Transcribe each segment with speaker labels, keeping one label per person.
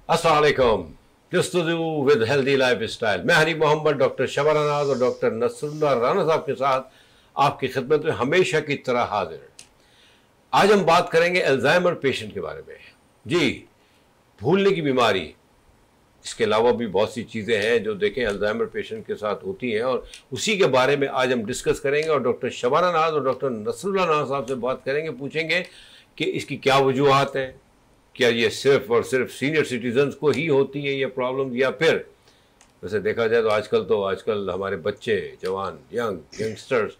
Speaker 1: अस्सलाम वालेकुम। This to do with healthy lifestyle. मैं हनी मोहम्मद, डॉक्टर शबाना नाज और डॉक्टर नसरुल्लाह राना साहब के साथ आपकी खिदमत में हमेशा की तरह हाजिर। आज हम बात करेंगे अल्जाइमर पेशेंट के बारे में। जी, भूलने की बीमारी, इसके अलावा भी बहुत सी चीज़ें हैं जो देखें अल्जाइमर पेशेंट के साथ होती हैं, और उसी के बारे में आज हम डिस्कस करेंगे और डॉक्टर शबाना नाज और डॉक्टर नसरुल्लाह नाज साहब से बात करेंगे, पूछेंगे कि इसकी क्या वजूहात हैं, क्या ये सिर्फ और सिर्फ सीनियर सिटीजन्स को ही होती है ये प्रॉब्लम, या फिर वैसे देखा जाए तो आजकल हमारे बच्चे, जवान, यंगस्टर्स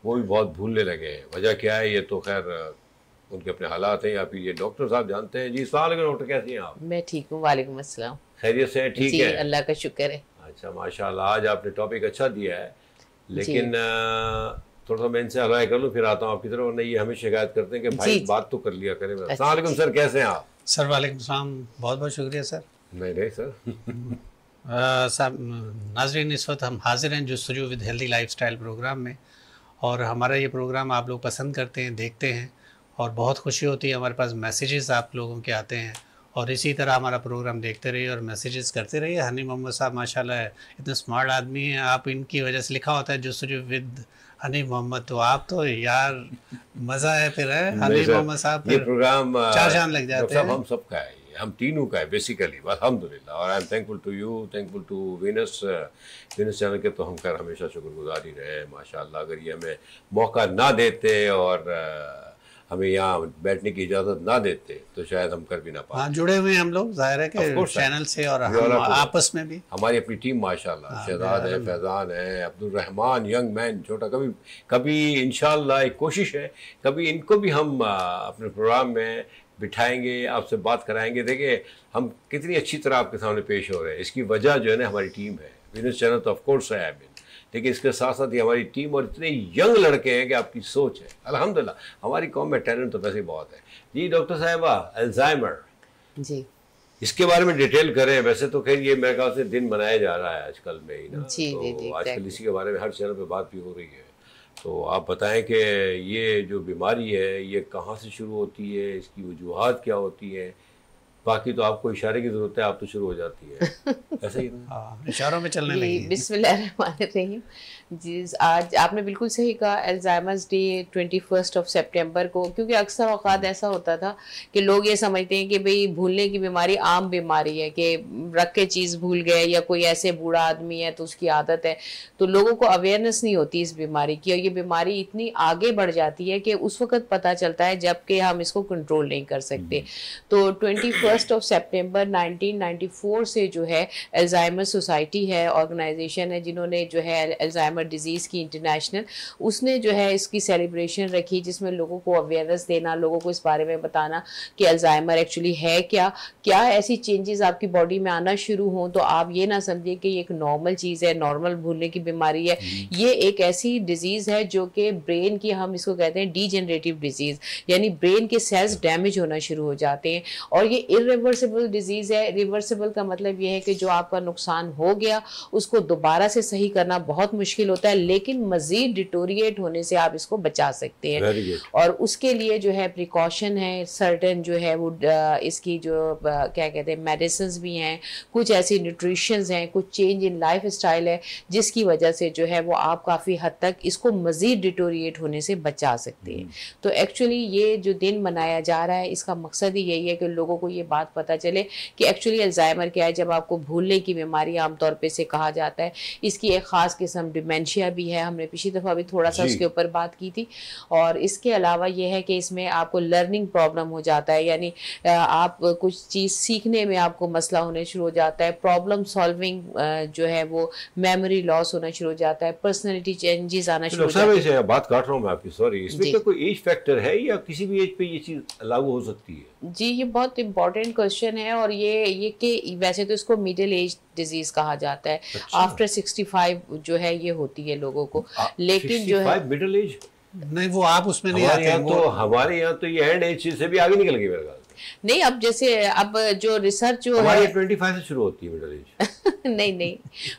Speaker 1: वो भी बहुत भूलने लगे हैं। वजह क्या है ये तो खैर उनके अपने हालात हैं, या फिर ये डॉक्टर साहब जानते हैं। जी अस्सलाम वालेकुम डॉक्टर, कैसी हैं आप?
Speaker 2: मैं ठीक हूँ, वालेकुम अस्सलाम।
Speaker 1: खैरियत से हैं? ठीक
Speaker 2: जी,
Speaker 1: है,
Speaker 2: अल्लाह का शुक्र है।
Speaker 1: अच्छा माशाल्लाह। आज आपने टॉपिक अच्छा दिया है, लेकिन थोड़ा सा मैं इनसे हलवाई कर लूँ फिर आता हूँ आपकी तरफ, वरना ये हमें शिकायत करते हैं कि भाई बात तो कर लिया करें। अस्सलाम वालेकुम सर, कैसे हैं आप?
Speaker 3: सर वालेकुम सलाम, बहुत बहुत शुक्रिया सर।
Speaker 1: नहीं सर।
Speaker 3: साहब नाज़रीन, इस वक्त हम हाजिर हैं जुस्तजू विद हेल्दी लाइफस्टाइल प्रोग्राम में, और हमारा ये प्रोग्राम आप लोग पसंद करते हैं, देखते हैं, और बहुत खुशी होती है हमारे पास मैसेजेस आप लोगों के आते हैं। और इसी तरह हमारा प्रोग्राम देखते रहिए और मैसेजेस करते रहिए। हनी मोहम्मद साहब माशाल्लाह इतने स्मार्ट आदमी हैं, आप इनकी वजह से लिखा होता है जुस्तजू विद हनी मोहम्मद, तो आप तो यार मज़ा है फिर है हनी मोहम्मद साहब।
Speaker 1: ये प्रोग्राम
Speaker 3: चार चांद लग जाते हैं।
Speaker 1: हम सबका है, हम तीनों का है बेसिकली, अल्हम्दुलिल्लाह। और I am thankful to you, thankful to Venus channel के, तो हम खैर हमेशा शुक्रगुजार ही रहे माशाल्लाह। अगर ये हमें मौका ना देते और हमें यहाँ बैठने की इजाज़त ना देते तो शायद हम कर भी ना पाते।
Speaker 3: हाँ, जुड़े हुए हैं हम लोग, जाहिर है कि चैनल से, और हम आपस में भी
Speaker 1: हमारी अपनी टीम माशाल्लाह, शहजाद है, फैज़ान है, अब्दुल रहमान, यंग मैन, छोटा, कभी इंशाल्लाह एक कोशिश है कभी इनको भी हम अपने प्रोग्राम में बिठाएंगे, आपसे बात कराएंगे। देखिए हम कितनी अच्छी तरह आपके सामने पेश हो रहे हैं, इसकी वजह जो है ना हमारी टीम है। वीनस चैनल तो ऑफकोर्स है, लेकिन इसके साथ साथ ही हमारी टीम और इतने यंग लड़के हैं कि आपकी सोच है अल्हम्दुलिल्लाह। हमारी कौम में टैलेंट तो वैसे ही बहुत है। जी डॉक्टर साहिबा, अल्जाइमर, जी इसके बारे में डिटेल करें। वैसे तो खैर ये मेरे ख्याल से दिन मनाया जा रहा है आजकल में ही ना, तो आजकल इसी के बारे में हर चैनल पे बात भी हो रही है। तो आप बताएं कि ये जो बीमारी है ये कहाँ से शुरू होती है, इसकी वजूहात क्या होती है। बाकी तो आपको इशारे की जरूरत है, आप तो शुरू हो जाती है ऐसे ही
Speaker 3: इशारों में चलने लगी।
Speaker 2: बिस्मिल्लाहिर्रहमानिर्रहीम। जी, आज आपने बिल्कुल सही कहा। अल्जाइमर्स डे 21 सितंबर को, क्योंकि अक्सर औकात ऐसा होता था कि लोग ये समझते हैं कि भाई भूलने की बीमारी आम बीमारी है, कि रख के चीज़ भूल गए, या कोई ऐसे बूढ़ा आदमी है तो उसकी आदत है, तो लोगों को अवेयरनेस नहीं होती इस बीमारी की। और ये बीमारी इतनी आगे बढ़ जाती है कि उस वक्त पता चलता है जबकि हम इसको कंट्रोल नहीं कर सकते। तो 21 सितंबर 1994 से जो है अल्जाइमर सोसाइटी है, ऑर्गेनाइजेशन है जिन्होंने जो है अल्जाइमर डिजीज़ की इंटरनेशनल, उसने जो है इसकी सेलिब्रेशन रखी, जिसमें लोगों को अवेयरनेस देना, लोगों को इस बारे में बताना कि अल्जाइमर एक्चुअली है क्या, क्या ऐसी चेंजेस आपकी बॉडी में आना शुरू हों तो आप ये ना समझिए कि ये एक नॉर्मल चीज़ है, नॉर्मल भूलने की बीमारी है। ये एक ऐसी डिजीज़ है जो कि ब्रेन की, हम इसको कहते हैं डीजेनरेटिव डिजीज़, यानी ब्रेन के सेल्स डैमेज होना शुरू हो जाते हैं। और ये इरिवर्सिबल डिजीज़ है। रिवर्सिबल का मतलब ये है कि जो आपका नुकसान हो गया उसको दोबारा से सही करना बहुत मुश्किल होता है, लेकिन मज़ीद डिटोरिएट होने से आप इसको बचा सकते हैं। और उसके लिए जो है प्रिकॉशन है, सर्टेन जो है वो इसकी जो क्या कहते हैं मेडिसिन भी हैं, कुछ ऐसी न्यूट्रिशंस हैं, कुछ चेंज इन लाइफ स्टाइल है, जिसकी वजह से जो है वो आप काफ़ी हद तक इसको मज़ीद डिटोरिएट होने से बचा सकते हैं। तो एक्चुअली ये जो दिन मनाया जा रहा है इसका मकसद ही यही है कि लोगों को ये बात पता चले कि एक्चुअली अल्जाइमर क्या है। जब आपको भूलने की बीमारी आमतौर पे से कहा जाता है, इसकी एक ख़ास किस्म डिमेंशिया भी है, हमने पिछली दफ़ा भी थोड़ा सा उसके ऊपर बात की थी। और इसके अलावा ये है कि इसमें आपको लर्निंग प्रॉब्लम हो जाता है, यानी आप कुछ चीज़ सीखने में आपको मसला होने शुरू हो जाता है, प्रॉब्लम सॉल्विंग जो है वो मेमोरी लॉस होना शुरू हो जाता है, पर्सनैलिटी चेंजेस आना शुरू हो जाता है।
Speaker 1: बात काट रहा हूँ मैं आपकी, सॉरी, इसमें क्या कोई एज फैक्टर है या किसी भी एज पे ये चीज़ लागू हो सकती है?
Speaker 2: जी, ये बहुत इम्पॉर्टेंट क्वेश्चन है। और ये कि वैसे तो इसको मिडिल एज डिजीज कहा जाता है। आफ्टर 65 जो है ये होती है लोगों को, लेकिन जो है
Speaker 1: मिडिल एज
Speaker 3: नहीं, वो आप उसमें नहीं आते हैं।
Speaker 1: तो हमारे यहाँ तो ये एंड एज से भी आगे निकल गई मेरे ख्याल से।
Speaker 2: नहीं, अब जैसे अब जो रिसर्च जो
Speaker 1: है 25 से शुरू होती है मिडिल एज।
Speaker 2: नहीं नहीं,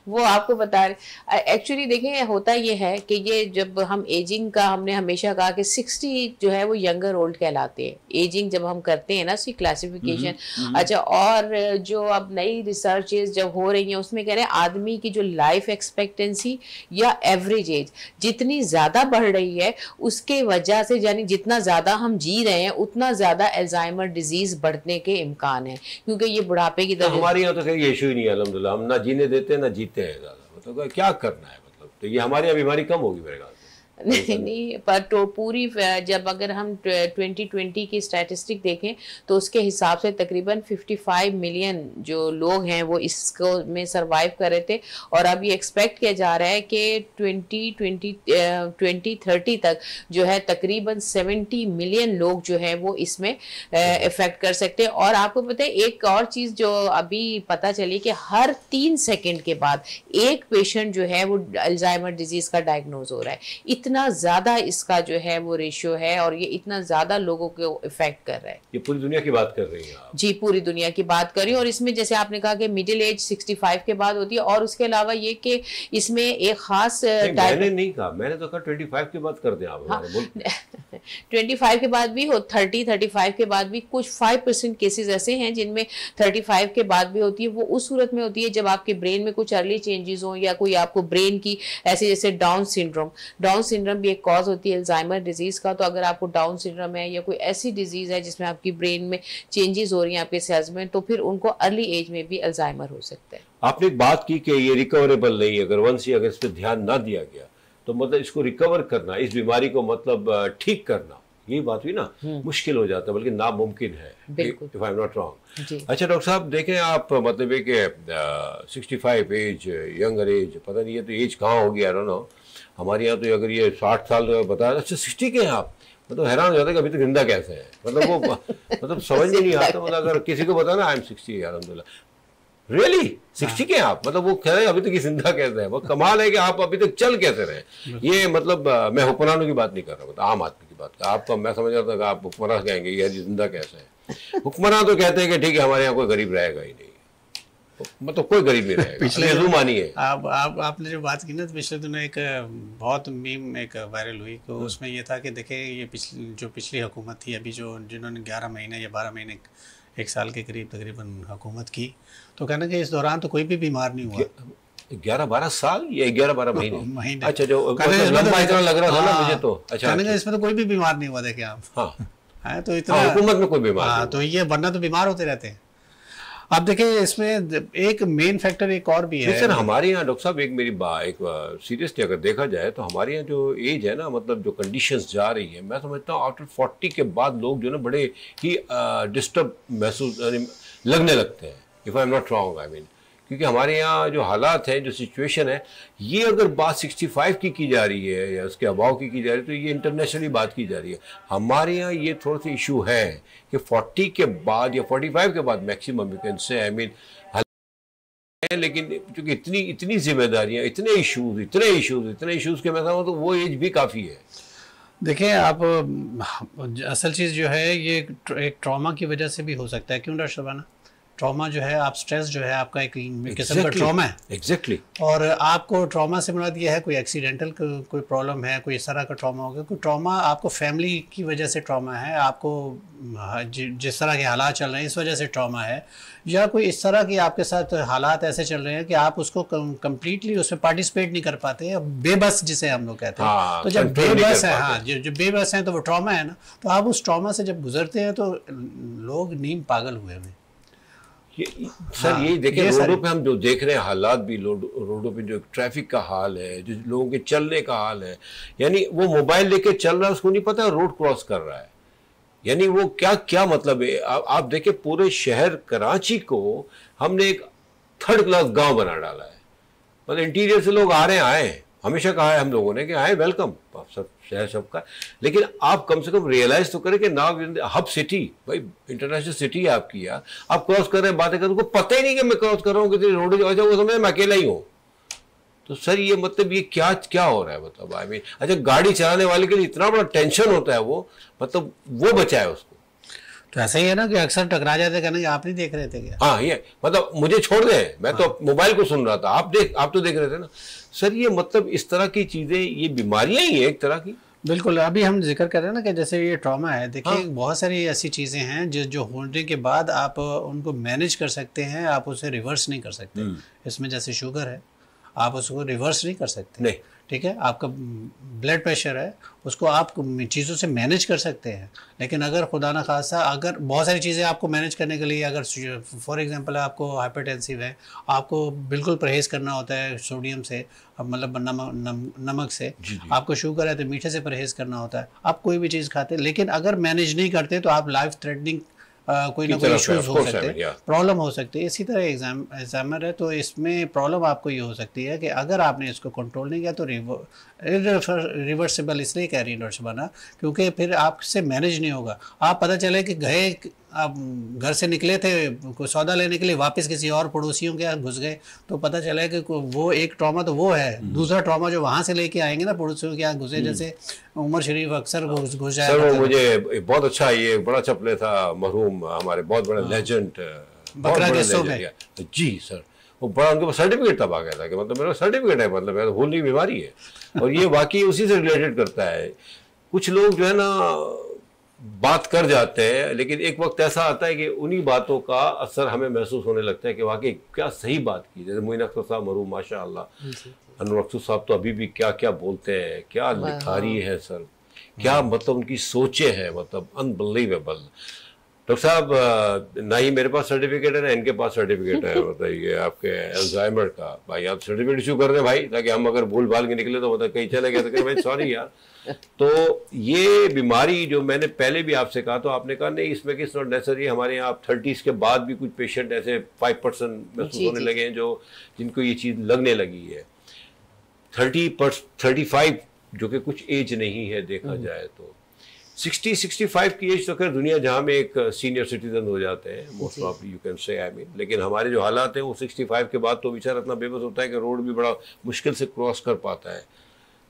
Speaker 2: वो आपको बता रहे। एक्चुअली देखें, होता ये है कि ये जब हम एजिंग का, हमने हमेशा कहा कि 60 जो है वो यंगर ओल्ड कहलाते हैं। एजिंग जब हम करते हैं ना, उसकी क्लासिफिकेशन। अच्छा, और जो अब नई रिसर्चेस जब हो रही हैं उसमें कह रहे हैं आदमी की जो लाइफ एक्सपेक्टेंसी या एवरेज एज जितनी ज़्यादा बढ़ रही है, उसके वजह से यानी जितना ज़्यादा हम जी रहे हैं उतना ज़्यादा अल्जाइमर डिजीज़ बढ़ने के इम्कान है, क्योंकि ये बुढ़ापे की तरफ।
Speaker 1: हमारे यहाँ तो खैर ये इशू ही नहीं है अल्हम्दुलिल्लाह, हम ना जीने देते हैं ना जीते हैं ज़्यादा, मतलब क्या करना है, मतलब तो ये हमारे यहाँ बीमारी कम होगी मेरे ख्याल से।
Speaker 2: नहीं, पर तो पूरी जब अगर हम 2020 की स्टैटिस्टिक देखें तो उसके हिसाब से तकरीबन 55 मिलियन जो लोग हैं वो इसको में सरवाइव कर रहे थे, और अब ये एक्सपेक्ट किया जा रहा है कि 2030 तक जो है तकरीबन 70 मिलियन लोग जो है वो इसमें इफेक्ट कर सकते हैं। और आपको पता है एक और चीज़ जो अभी पता चली कि हर 3 सेकेंड के बाद एक पेशेंट जो है वो अल्जाइमर डिजीज़ का डायग्नोज हो रहा है। इतना ज़्यादा इसका जो है वो रेशियो है, और ये इतना ज़्यादा लोगों को इफेक्ट कर रहा है।
Speaker 1: ये पूरी दुनिया की बात कर रही हैं आप?
Speaker 2: जी, पूरी दुनिया की बात कर रही हूँ। और इसमें जैसे आपने कहा कि मिडिल एज 65 के बाद होती है, और उसके अलावा ये कि इसमें एक खास
Speaker 1: मैंने नहीं कहा, मैंने तो कहा 25 के बाद कर दें आप हमारे मुल्क।
Speaker 2: 25 के बाद भी हो, 35 के बाद भी कुछ 5% केसेस ऐसे हैं जिनमें 35 के बाद भी होती है। वो उस सूरत में होती है जब आपके ब्रेन में कुछ अर्ली चेंजेस हों, या कोई आपको ब्रेन की ऐसे जैसे डाउन सिंड्रोम भी एक कॉज होती है अल्जाइमर डिजीज का। तो अगर आपको डाउन सिंड्रोम है या कोई ऐसी डिजीज है जिसमें आपकी ब्रेन में चेंजेस हो रही हैं आपके सेल्स में, तो फिर उनको अर्ली एज में भी अल्जाइमर हो सकता है।
Speaker 1: आपने एक बात की कि ये रिकवरेबल नहीं है, अगर वंस ही अगर इस पर ध्यान ना दिया गया तो मतलब इसको रिकवर करना, इस बीमारी को मतलब ठीक करना, ये बात हुई ना, मुश्किल हो जाता है, बल्कि नामुमकिन है, if I am not wrong. अच्छा डॉक्टर साहब देखें आप, मतलब ये कि 65 एज, यंगर एज, पता नहीं है तो एज कहाँ होगी, आई डोंट नो। हमारे यहाँ तो अगर ये 60 साल बताया, अच्छा 60 के हैं आप, मतलब हैरान हो जाता है कि अभी तक जिंदा कैसे है, मतलब वो मतलब समझ में नहीं आता। मतलब अगर किसी को बताना आई एम 60 अल्हम्दुलिल्लाह, रियली 60 के हैं आप, मतलब वो कह रहे हैं अभी तक जिंदा कैसे है। वो कमाल है कि आप अभी तक चल कैसे रहे। ये मतलब मैं हुक्मरानों की बात नहीं कर रहा, मतलब आम आदमी की बात। आपको मैं समझ रहा था कि आप हुक्मरान कहेंगे ये जिंदा कैसे है। हुक्मरान तो कहते हैं कि ठीक है हमारे यहाँ कोई गरीब रहेगा ही नहीं, मतलब कोई गरीब नहीं रहेगा, पिछले जुर्मानी है।
Speaker 3: आपने जो बात की ना, पिछले दिनों एक बहुत मीम एक वायरल हुई, तो उसमें ये था कि देखिए ये पिछली हुकूमत थी अभी जो जिन्होंने 11 महीने या 12 महीने 1 साल के करीब तकरीबन हुकूमत की, तो कहना कि इस दौरान तो कोई भी बीमार नहीं हुआ।
Speaker 1: 11-12 साल या 11-12 महीने? अच्छा, जो
Speaker 3: लंबा
Speaker 1: इतना लग रहा था ना मुझे तो। अच्छा,
Speaker 3: इसमें तो कोई भी बीमार नहीं हुआ, देखे आप।
Speaker 1: हाँ
Speaker 3: है तो इतना
Speaker 1: हुकूमत में कोई बीमार।
Speaker 3: हाँ, तो ये वरना तो बीमार होते रहते हैं। अब देखिए इसमें एक मेन फैक्टर एक और भी है
Speaker 1: सर। हमारे यहाँ डॉक्टर साहब एक सीरियसली अगर देखा जाए तो हमारे यहाँ जो एज है ना, मतलब जो कंडीशंस जा रही है, मैं समझता हूँ आफ्टर 40 के बाद लोग जो ना बड़े ही डिस्टर्ब महसूस लगने लगते हैं, if I am not wrong, I mean. क्योंकि हमारे यहाँ जो हालात हैं, जो सिचुएशन है, ये अगर बात 65 की जा रही है या उसके अभाव की जा रही है, तो ये इंटरनेशनली बात की जा रही है। हमारे यहाँ ये थोड़ा सा इशू है कि 40 के बाद या 45 के बाद maximum you can say, I mean, लेकिन चूंकि इतनी जिम्मेदारियाँ, इतने इश्यूज के मैं समझता हूँ तो वो एज भी काफ़ी है।
Speaker 3: देखिए आप, असल चीज़ जो है ये एक ट्रॉमा की वजह से भी हो सकता है। क्यों डॉक्टर शबाना? ट्रॉमा जो है, आप स्ट्रेस जो है आपका एक किस्म का ट्रॉमा है।
Speaker 1: एग्जैक्टली।
Speaker 3: और आपको ट्रॉमा से मुराद ये है कोई एक्सीडेंटल कोई प्रॉब्लम है, कोई इस तरह का ट्रॉमा हो गया, कोई ट्रॉमा आपको फैमिली की वजह से ट्रॉमा है, आपको जिस तरह के हालात चल रहे हैं इस वजह से ट्रॉमा है, या कोई इस तरह की आपके साथ हालात ऐसे चल रहे हैं कि आप उसको कम्प्लीटली उसमें पार्टिसिपेट नहीं कर पाते, बेबस जिसे हम लोग कहते हैं। तो जब बेबस है, हाँ, जो बेबस हैं तो वो ट्रॉमा है ना। तो आप उस ट्रॉमा से जब गुजरते हैं तो लोग नीम पागल हुए हैं।
Speaker 1: सर यही देखें, रोडों पे हम जो देख रहे हैं हालात भी, रोडों पे जो ट्रैफिक का हाल है, जो लोगों के चलने का हाल है, यानी वो मोबाइल लेके चल रहा है, उसको नहीं पता रोड क्रॉस कर रहा है, यानी वो क्या मतलब है। आप देखें पूरे शहर कराची को हमने एक 3rd क्लास गांव बना डाला है। मतलब इंटीरियर से लोग आ रहे हैं, आए, हमेशा कहा है हम लोगों ने कि आए, वेलकम, आप सब शहर सबका, लेकिन आप कम से कम रियलाइज तो करें कि नाउ हब सिटी, भाई इंटरनेशनल सिटी है आपकी यार, आप क्रॉस कर रहे हैं, बातें कर रहे हैं, उनको पता ही नहीं कि मैं क्रॉस कर रहा हूँ कितनी रोड, अच्छा वो समय मैं अकेला ही हूँ। तो सर ये मतलब ये क्या हो रहा है, मतलब आई मीन, अच्छा गाड़ी चलाने वाले के लिए इतना बड़ा टेंशन होता है वो, मतलब वो बचाए उसको।
Speaker 3: तो ऐसा ही है ना कि अक्सर टकरा जाते, कहने आप नहीं देख रहे थे क्या?
Speaker 1: हाँ, ये मतलब मुझे छोड़ दे, मैं तो मोबाइल को सुन रहा था, आप तो देख रहे थे ना सर। ये मतलब इस तरह की चीजें, ये बीमारियां ही है एक तरह की।
Speaker 3: बिल्कुल, अभी हम जिक्र कर रहे हैं ना कि जैसे ये ट्रॉमा है, देखिए हाँ। बहुत सारी ऐसी चीज़ें हैं जो होने के बाद आप उनको मैनेज कर सकते हैं, आप उसे रिवर्स नहीं कर सकते। इसमें जैसे शुगर है, आप उसको रिवर्स नहीं कर सकते, नहीं, ठीक है। आपका ब्लड प्रेशर है, उसको आप चीज़ों से मैनेज कर सकते हैं, लेकिन अगर खुदा न खासा अगर बहुत सारी चीज़ें आपको मैनेज करने के लिए, अगर फॉर एग्जांपल आपको हाइपरटेंसिव है, आपको बिल्कुल परहेज़ करना होता है सोडियम से, मतलब नमक से, आपको शुगर है तो मीठे से परहेज़ करना होता है, आप कोई भी चीज़ खाते हैं, लेकिन अगर मैनेज नहीं करते तो आप लाइफ थ्रेटनिंग कोई ना कोई इश्यूज हो सकते हैं, प्रॉब्लम हो सकती है। इसी तरह एग्जामर है तो इसमें प्रॉब्लम आपको ये हो सकती है कि अगर आपने इसको कंट्रोल नहीं किया तो रिवर्सिबल इसलिए कह रही है डॉक्टर बना, क्योंकि फिर आपसे मैनेज नहीं होगा। आप पता चले कि आप घर से निकले थे कोई सौदा लेने के लिए, वापस किसी और पड़ोसियों के यहाँ घुस गए, तो पता चला कि वो एक ट्रॉमा तो वो है, दूसरा ट्रॉमा जो वहाँ से लेके आएंगे ना पड़ोसियों के यहाँ घुसे, जैसे उमर शरीफ अक्सर घुस जाए।
Speaker 1: सर वो मुझे बहुत अच्छा, ये बड़ा चपले था मरहूम, हमारे बहुत बड़ा लेजेंड
Speaker 3: बकरा के सो में
Speaker 1: जी सर, वो बड़ा उनके पास सर्टिफिकेट तब आ गया था कि मतलब मेरा सर्टिफिकेट है, मतलब मेरा भूलने की बीमारी है। और ये वाकई उसी से रिलेटेड करता है। कुछ लोग जो है ना बात कर जाते हैं, लेकिन एक वक्त ऐसा आता है कि उन्हीं बातों का असर हमें महसूस होने लगता है कि वाकई क्या सही बात की। जैसे मोइन अख्तर साहब मरहूम, माशाअल्लाह, अनवर अख्तर साहब तो अभी भी क्या क्या बोलते हैं, क्या लिखारी है सर, क्या मतलब उनकी सोचें हैं, मतलब अनबिलीवेबल। डॉक्टर साहब ना ही मेरे पास सर्टिफिकेट है ना इनके पास सर्टिफिकेट है, बताइए आपके अल्जाइमर का। भाई आप सर्टिफिकेट इशू कर दें भाई, ताकि हम अगर भूल भाल के निकले तो मतलब कहीं चले गए तो कहीं भाई सॉरी यार। तो ये बीमारी जो मैंने पहले भी आपसे कहा, तो आपने कहा नहीं इसमें किस नॉट नेसेसरी। हमारे यहाँ आप 30s के बाद भी कुछ पेशेंट ऐसे 5% महसूस होने लगे हैं जो जिनको ये चीज़ लगने लगी है। 35 जो कि कुछ एज नहीं है देखा जाए तो। 60-65 की एज तो खैर दुनिया जहाँ में एक सीनियर सिटीजन हो जाते हैं most of, you can say, I mean. लेकिन हमारे जो हालात हैं वो 65 के बाद तो बेचारा इतना बेबस होता है कि रोड भी बड़ा मुश्किल से क्रॉस कर पाता है।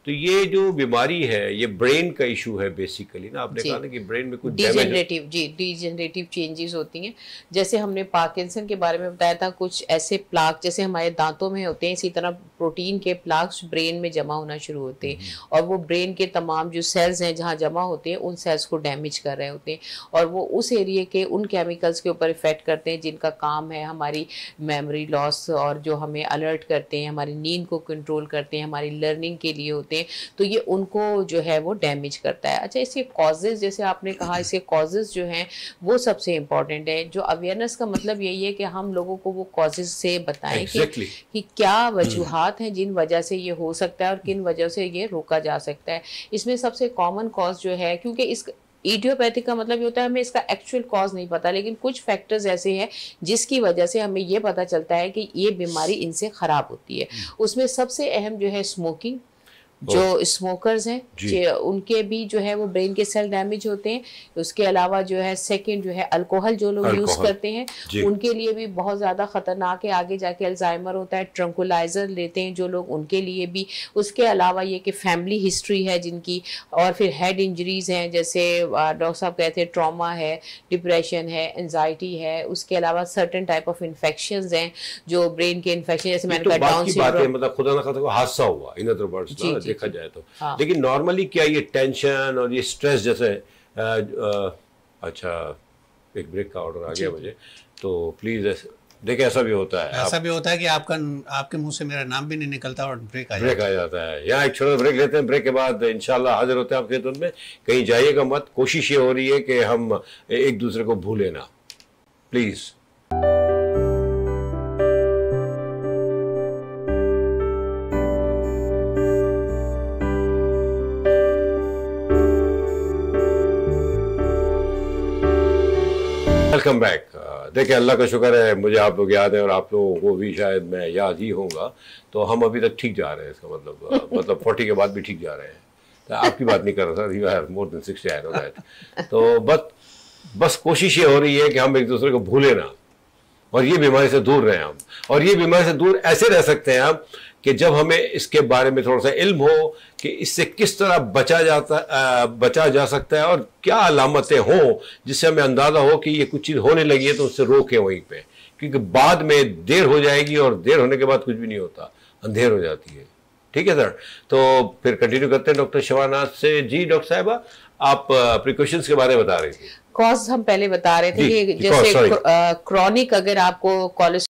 Speaker 1: तो ये जो बीमारी है ये ब्रेन का इशू है बेसिकली ना, आपने कहा ना कि ब्रेन में कुछ
Speaker 2: डिजेनरेटिव चेंजेस होती हैं। जैसे हमने पार्किंसन के बारे में बताया था, कुछ ऐसे प्लाक जैसे हमारे दांतों में होते हैं, इसी तरह प्रोटीन के प्लाक्स ब्रेन में जमा होना शुरू होते हैं, और वो ब्रेन के तमाम जो सेल्स हैं जहाँ जमा होते हैं उन सेल्स को डैमेज कर रहे होते हैं, और वो उस एरिया के उन केमिकल्स के ऊपर इफेक्ट करते हैं जिनका काम है हमारी मेमोरी लॉस, और जो हमें अलर्ट करते हैं, हमारी नींद को कंट्रोल करते हैं, हमारी लर्निंग के लिए होते हैं। तो ये उनको जो है वो डैमेज करता है। अच्छा, इसके कॉजेज जैसे आपने कहा, इसके कॉजेज जो हैं वो सबसे इम्पॉर्टेंट है। जो अवेयरनेस का मतलब यही है कि हम लोगों को वो कॉजेज से बताएं कि क्या वजूहात हैं जिन वजह से ये हो सकता है और किन वजह से ये रोका जा सकता है। इसमें सबसे कॉमन कॉज जो है, क्योंकि इस इडियोपैथिक का मतलब ये होता है हमें इसका एक्चुअल कॉज नहीं पता, लेकिन कुछ फैक्टर्स ऐसे हैं जिसकी वजह से हमें ये पता चलता है कि ये बीमारी इनसे खराब होती है। उसमें सबसे अहम जो है स्मोकिंग। जो स्मोकर्स हैं उनके भी जो है वो ब्रेन के सेल डैमेज होते हैं। उसके अलावा जो है सेकंड जो है अल्कोहल जो लोग यूज करते हैं उनके लिए भी बहुत ज़्यादा खतरनाक है, आगे जाके अल्जाइमर होता है। ट्रंकुलाइजर लेते हैं जो लोग उनके लिए भी। उसके अलावा ये कि फैमिली हिस्ट्री है जिनकी, और फिर हेड इंजरीज हैं जैसे डॉक्टर साहब कहते हैं ट्रॉमा है, डिप्रेशन है, एंजाइटी है। उसके अलावा सर्टेन टाइप ऑफ इन्फेक्शंस हैं जो ब्रेन के इन्फेक्शन, जैसे मैंने कहा डाउन सिंड्रोम, मतलब खुदा ना खास्ता हादसा हुआ इन अदर वर्ड्स देखा जाए तो। हाँ। लेकिन नॉर्मली क्या ये टेंशन और ये स्ट्रेस जैसे अच्छा एक ब्रेक का ऑर्डर आ गया मुझे, तो प्लीज देखिए ऐसा भी होता है,
Speaker 3: ऐसा भी होता है कि आपके मुंह से मेरा नाम भी नहीं निकलता और ब्रेक आ
Speaker 1: जाता है। यहाँ एक छोटा ब्रेक लेते हैं, ब्रेक के बाद इंशाल्लाह हाजिर होते हैं आपके खिदमत में। कहीं जाइएगा मत, कोशिश ये हो रही है कि हम एक दूसरे को भूलें ना, प्लीज। Welcome back. देखिए अल्लाह का शुक्र है मुझे आप लोग याद हैं और आप लोगों को भी शायद मैं याद ही होऊंगा। तो हम अभी तक ठीक जा रहे हैं, इसका मतलब 40 के बाद भी ठीक जा रहे हैं। तो आपकी बात नहीं कर रहा sir, you have more than 60 I know that. तो बस कोशिश ये हो रही है कि हम एक दूसरे को भूले ना। और ये बीमारी से दूर रहें हम। और ये बीमारी से दूर ऐसे रह सकते हैं हम कि जब हमें इसके बारे में थोड़ा सा इल्म हो कि इससे किस तरह बचा जा सकता है और क्या अलामतें हों जिससे हमें अंदाज़ा हो कि ये कुछ चीज़ होने लगी है, तो उससे रोकें वहीं पे, क्योंकि बाद में देर हो जाएगी और देर होने के बाद कुछ भी नहीं होता, अंधेर हो जाती है। ठीक है सर, तो फिर कंटिन्यू करते हैं डॉक्टर शबानाज से। जी डॉक्टर साहिबा, आप प्रिकॉशंस के बारे में बता रही थी।
Speaker 2: कॉज हम पहले बता रहे थे कि जैसे क्रॉनिक अगर आपको कोलेस्ट्रॉल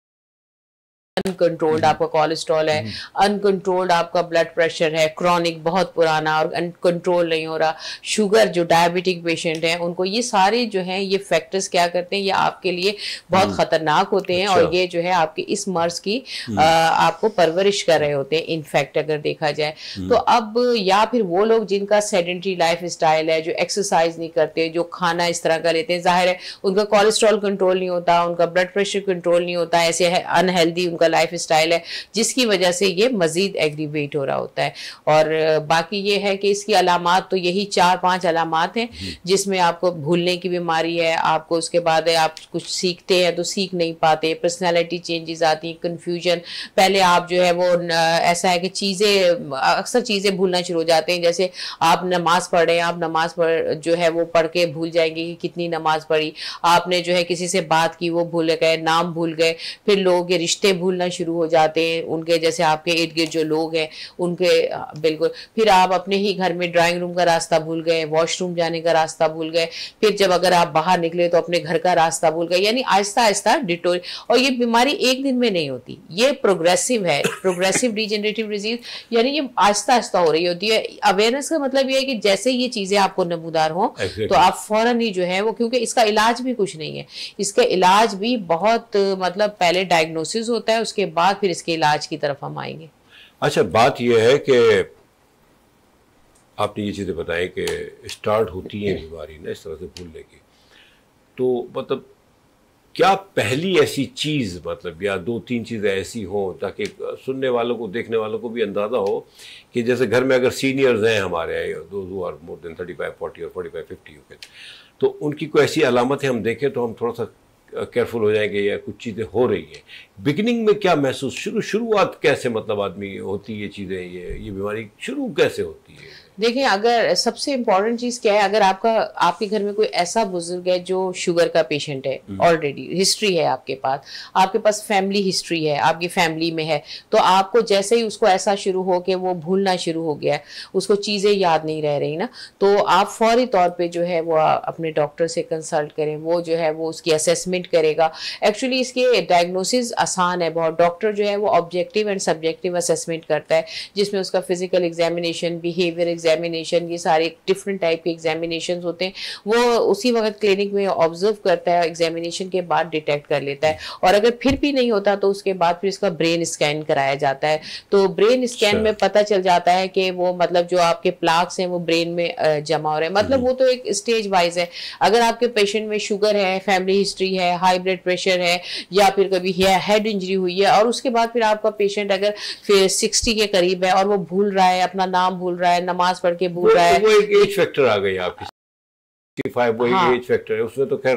Speaker 2: अनकंट्रोल्ड आपका कोलेस्ट्रॉल है, अनकंट्रोल्ड आपका ब्लड प्रेशर है, क्रॉनिक बहुत पुराना और अनकंट्रोल नहीं हो रहा, शुगर, जो डायबिटिक पेशेंट हैं उनको ये सारे जो हैं ये फैक्टर्स क्या करते हैं, ये आपके लिए बहुत खतरनाक होते हैं। और ये जो है आपके इस मर्ज की आपको परवरिश कर रहे होते हैं इनफैक्ट अगर देखा जाए तो। अब या फिर वो लोग जिनका सेडेंटरी लाइफ स्टाइल है, जो एक्सरसाइज नहीं करते, जो खाना इस तरह का लेते हैं, जाहिर है उनका कोलेस्ट्रॉल कंट्रोल नहीं होता, उनका ब्लड प्रेशर कंट्रोल नहीं होता, ऐसे अनहेल्दी उनका लाइफ स्टाइल है जिसकी वजह से ये मजीद एग्रीवेट हो रहा होता है। और बाकी ये है कि इसकी अलामात तो यही 4-5 अलामात हैं जिसमें आपको भूलने की बीमारी है, आपको उसके बाद आप कुछ सीखते हैं तो सीख नहीं पाते, पर्सनैलिटी चेंजेस आती हैं, कन्फ्यूजन, पहले आप जो है वो ऐसा है कि अक्सर चीज़ें भूलना शुरू हो जाते हैं। जैसे आप नमाज पढ़ रहे हैं, आप नमाज जो है वो पढ़ के भूल जाएंगे कि कितनी नमाज पढ़ी, आपने जो है किसी से बात की वो भूल गए, नाम भूल गए, फिर लोगों के रिश्ते भूलना शुरू हो जाते हैं, उनके जैसे आपके इर्द गिर्द जो लोग हैं उनके बिल्कुल, फिर आप अपने ही घर में ड्राइंग रूम का रास्ता भूल गए, वॉशरूम जाने का रास्ता भूल गए, फिर जब अगर आप बाहर निकले तो अपने घर का रास्ता भूल गए, यानी आहिस्ता आहिस्ता डिटोर। और ये बीमारी एक दिन में नहीं होती, ये प्रोग्रेसिव है, प्रोग्रेसिव डिजेनरेटिव डिजीज, यानी ये आहिस्ता आहिस्ता हो रही होती है। अवेयरनेस का मतलब ये है कि जैसे ये चीजें आपको नमूदार हो तो आप फौरन ही जो है वो, क्योंकि इसका इलाज भी कुछ नहीं है, इसका इलाज भी बहुत मतलब पहले डायग्नोसिस होता है, उसके बाद फिर इसके इलाज की तरफ हम आएंगे।
Speaker 1: अच्छा, बात यह है कि आपने ये चीज़ें बताई कि स्टार्ट होती है बीमारी ना इस तरह से भूलने की, तो मतलब क्या पहली ऐसी चीज़ मतलब या 2-3 चीज़ें ऐसी हों ताकि सुनने वालों को, देखने वालों को भी अंदाज़ा हो कि जैसे घर में अगर सीनियर्स हैं हमारे, those who are more than 35, 40 और 45, 50 यू कैन, तो उनकी कोई ऐसी अलामतें हम देखें तो हम थोड़ा सा केयरफुल हो जाएंगे या कुछ चीज़ें हो रही हैं। बिगिनिंग में क्या महसूस, शुरुआत कैसे मतलब आदमी होती है, चीज़ें ये बीमारी शुरू कैसे होती है?
Speaker 2: देखिए, अगर सबसे इम्पोर्टेंट चीज़ क्या है, अगर आपके घर में कोई ऐसा बुजुर्ग है जो शुगर का पेशेंट है, ऑलरेडी हिस्ट्री है आपके पास फैमिली हिस्ट्री है, आपकी फैमिली में है, तो आपको जैसे ही उसको ऐसा शुरू हो कि वो भूलना शुरू हो गया है, उसको चीज़ें याद नहीं रह रही ना, तो आप फौरी तौर पे जो है वो अपने डॉक्टर से कंसल्ट करें, वो जो है वो उसकी असेसमेंट करेगा। एक्चुअली इसके डायग्नोसिस आसान है बहुत, डॉक्टर जो है वो ऑब्जेक्टिव एंड सब्जेक्टिव असेसमेंट करता है जिसमें उसका फिजिकल एग्जामिनेशन, बिहेवियर एग्जामिनेशन, ये सारे डिफरेंट टाइप के एग्जामिनेशन होते हैं, वो उसी वक्त क्लिनिक में ऑब्जर्व करता है, एग्जामिनेशन के बाद डिटेक्ट कर लेता है। और अगर फिर भी नहीं होता तो उसके बाद फिर इसका ब्रेन स्कैन कराया जाता है, तो ब्रेन स्कैन में पता चल जाता है कि वो मतलब जो आपके प्लाक्स हैं वो ब्रेन में जमा हो रहे हैं, मतलब वो तो एक स्टेज वाइज है। अगर आपके पेशेंट में शुगर है, फैमिली हिस्ट्री है, हाई ब्लड प्रेशर है, या फिर कभी हेड इंजरी हुई है, और उसके बाद फिर आपका पेशेंट अगर फिर 60 के करीब है और वो भूल रहा है, अपना नाम भूल रहा है, नमाज पढ़ के भूल रहा है,
Speaker 1: वो एक एज फैक्टर आ गई आपकी, 65 वो एज फैक्टर है, उसमें तो खैर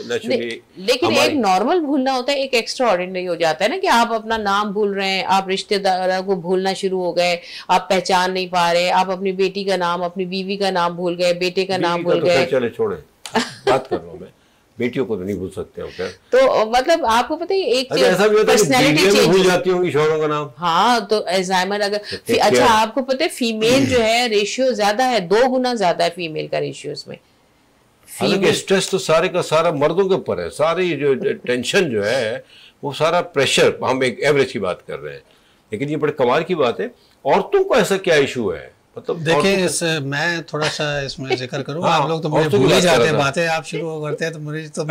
Speaker 1: नेचुरली।
Speaker 2: लेकिन एक नॉर्मल भूलना होता है, एक एक्स्ट्रा ऑर्डिनरी हो जाता है ना, कि आप अपना नाम भूल रहे हैं, आप रिश्तेदारों को भूलना शुरू हो गए, आप पहचान नहीं पा रहे, आप अपनी बेटी का नाम, अपनी बीवी का नाम भूल गए, बेटे का नाम भूल गए।
Speaker 1: चले छोड़े, बात कर रहा हूँ मैं, बेटियों को तो नहीं भूल सकते हो क्या?
Speaker 2: तो मतलब आपको पता है एक
Speaker 1: ऐसा भी होता है पर्सनैलिटी चेंज भूल जाती होंगी शौहरों का नाम।
Speaker 2: हाँ, तो अल्जाइमर अगर अच्छा, आपको पता है फीमेल जो है रेशियो ज्यादा है, 2 गुना ज्यादा है फीमेल का रेशियो इसमें।
Speaker 1: हालांकि स्ट्रेस तो सारे का सारा मर्दों के ऊपर है, सारी जो टेंशन जो है वो सारा प्रेशर, हम एक एवरेज की बात कर रहे हैं, लेकिन ये बड़े कमाल की बात है। औरतों को ऐसा क्या इशू है? मतलब
Speaker 3: देखिए, मैं थोड़ा सा इसमें जिक्र करूँ। आप लोग तो मुझे भूल ही जाते हैं, बातें आप शुरू करते हैं तो मुझे तो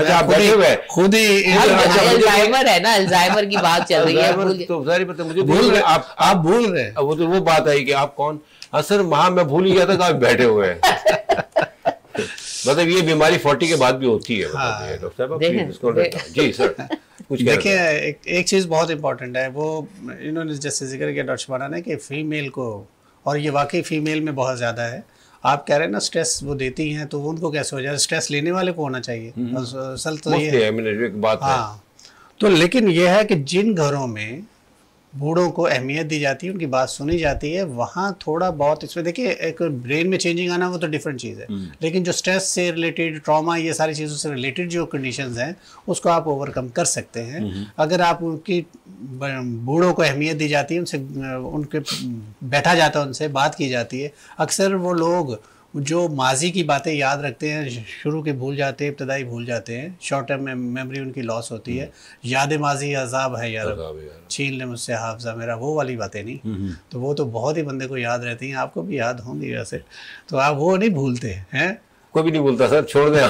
Speaker 3: खुद ही
Speaker 2: अल्जाइमर है ना, अल्जाइमर की बात चल रही है,
Speaker 1: तो सारी बातें मुझे
Speaker 3: भूल रहे, आप भूल रहे हैं।
Speaker 1: वो तो वो बात आई कि आप कौन, सर वहां मैं भूल ही गया था, आप बैठे हुए हैं। मतलब ये बीमारी 40 के बाद भी होती है। डॉक्टर साहब जी सर कुछ
Speaker 3: देखिए, एक चीज़ बहुत इंपॉर्टेंट है, वो इन्होंने जैसे जिक्र किया डॉक्टर शबाना ने कि फीमेल को, और ये वाकई फीमेल में बहुत ज़्यादा है, आप कह रहे हैं ना स्ट्रेस वो देती हैं, तो उनको कैसे हो जाए? स्ट्रेस लेने वाले को होना चाहिए असल तो ये एक बात है। तो लेकिन यह है कि जिन घरों में बूढ़ों को अहमियत दी जाती है, उनकी बात सुनी जाती है, वहाँ थोड़ा बहुत इसमें देखिए एक ब्रेन में चेंजिंग आना वो तो डिफरेंट चीज़ है, लेकिन जो स्ट्रेस से रिलेटेड, ट्रॉमा, ये सारी चीज़ों से रिलेटेड जो कंडीशंस हैं उसको आप ओवरकम कर सकते हैं अगर आप उनकी बूढ़ों को अहमियत दी जाती है, उनसे उनके बैठा जाता है, उनसे बात की जाती है। अक्सर वो लोग जो माजी की बातें याद रखते हैं, शुरू के भूल जाते हैं, इब्तदाई भूल जाते हैं, शॉर्ट टर्म मेमोरी उनकी लॉस होती है। याद माजी अजाब है यार, छीन ले मुझसे हाफजा मेरा, वो वाली बातें नहीं। तो वो तो बहुत ही बंदे को याद रहती हैं, आपको भी याद होंगी वैसे, तो आप वो नहीं भूलते हैं।
Speaker 1: कोई भी नहीं भूलता सर, छोड़ दें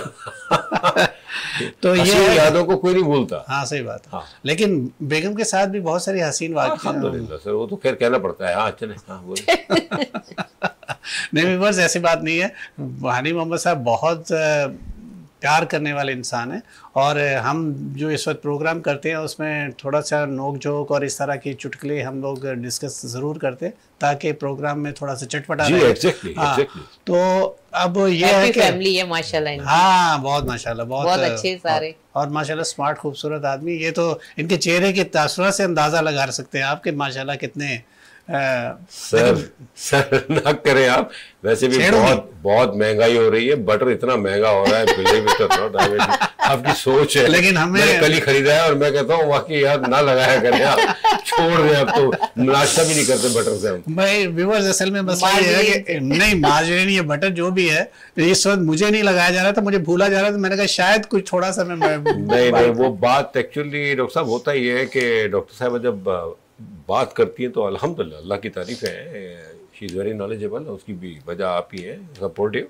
Speaker 3: तो ये
Speaker 1: यादों को कोई नहीं भूलता।
Speaker 3: हाँ सही बात है। हाँ। लेकिन बेगम के साथ भी बहुत सारी हसीन
Speaker 1: वाक़िया सर, वो तो खैर कहना पड़ता है। हाँ चले, हाँ बोले।
Speaker 3: नहीं बस ऐसी बात नहीं है, हानी मोहम्मद साहब बहुत प्यार करने वाले इंसान हैं, और हम जो इस वक्त प्रोग्राम करते हैं उसमें थोड़ा सा नोक झोंक और इस तरह की चुटकुले हम लोग डिस्कस ज़रूर करते हैं ताकि प्रोग्राम में थोड़ा सा चटपटा रहे।
Speaker 1: exactly.
Speaker 3: तो अब ये है कि
Speaker 2: फैमिली है माशाल्लाह।
Speaker 3: हाँ बहुत माशाल्लाह, बहुत
Speaker 2: अच्छे सारे, और
Speaker 3: माशाल्लाह स्मार्ट खूबसूरत आदमी। ये तो इनके चेहरे के तासुरात से अंदाज़ा लगा सकते हैं आपके माशाल्लाह कितने
Speaker 1: सर ना करें आप, वैसे भी बहुत महंगाई हो रही है, बटर इतना महंगा हो रहा है, आपकी सोच है।
Speaker 3: लेकिन हमें
Speaker 1: कल ही खरीदा है और मैं कहता हूँ वाकई यार ना लगाया करें आप, छोड़ दें आप, तो नाश्ता भी नहीं करते बटर से हम।
Speaker 3: भाई व्यूअर्स असल में बस ये है कि नहीं मार्जरीन ये बटर जो भी है इस वक्त मुझे नहीं लगाया जा रहा था, मुझे भूला जा रहा था, मैंने कहा शायद कुछ थोड़ा सा मैं
Speaker 1: नहीं वो बात एक्चुअली डॉक्टर साहब होता ही है कि डॉक्टर साहब जब बात करती हैं तो अल्हम्दुलिल्लाह अल्लाह की तारीफ है, शी इज़ वेरी नॉलेजेबल, उसकी भी वजह आप ही है सपोर्टिव।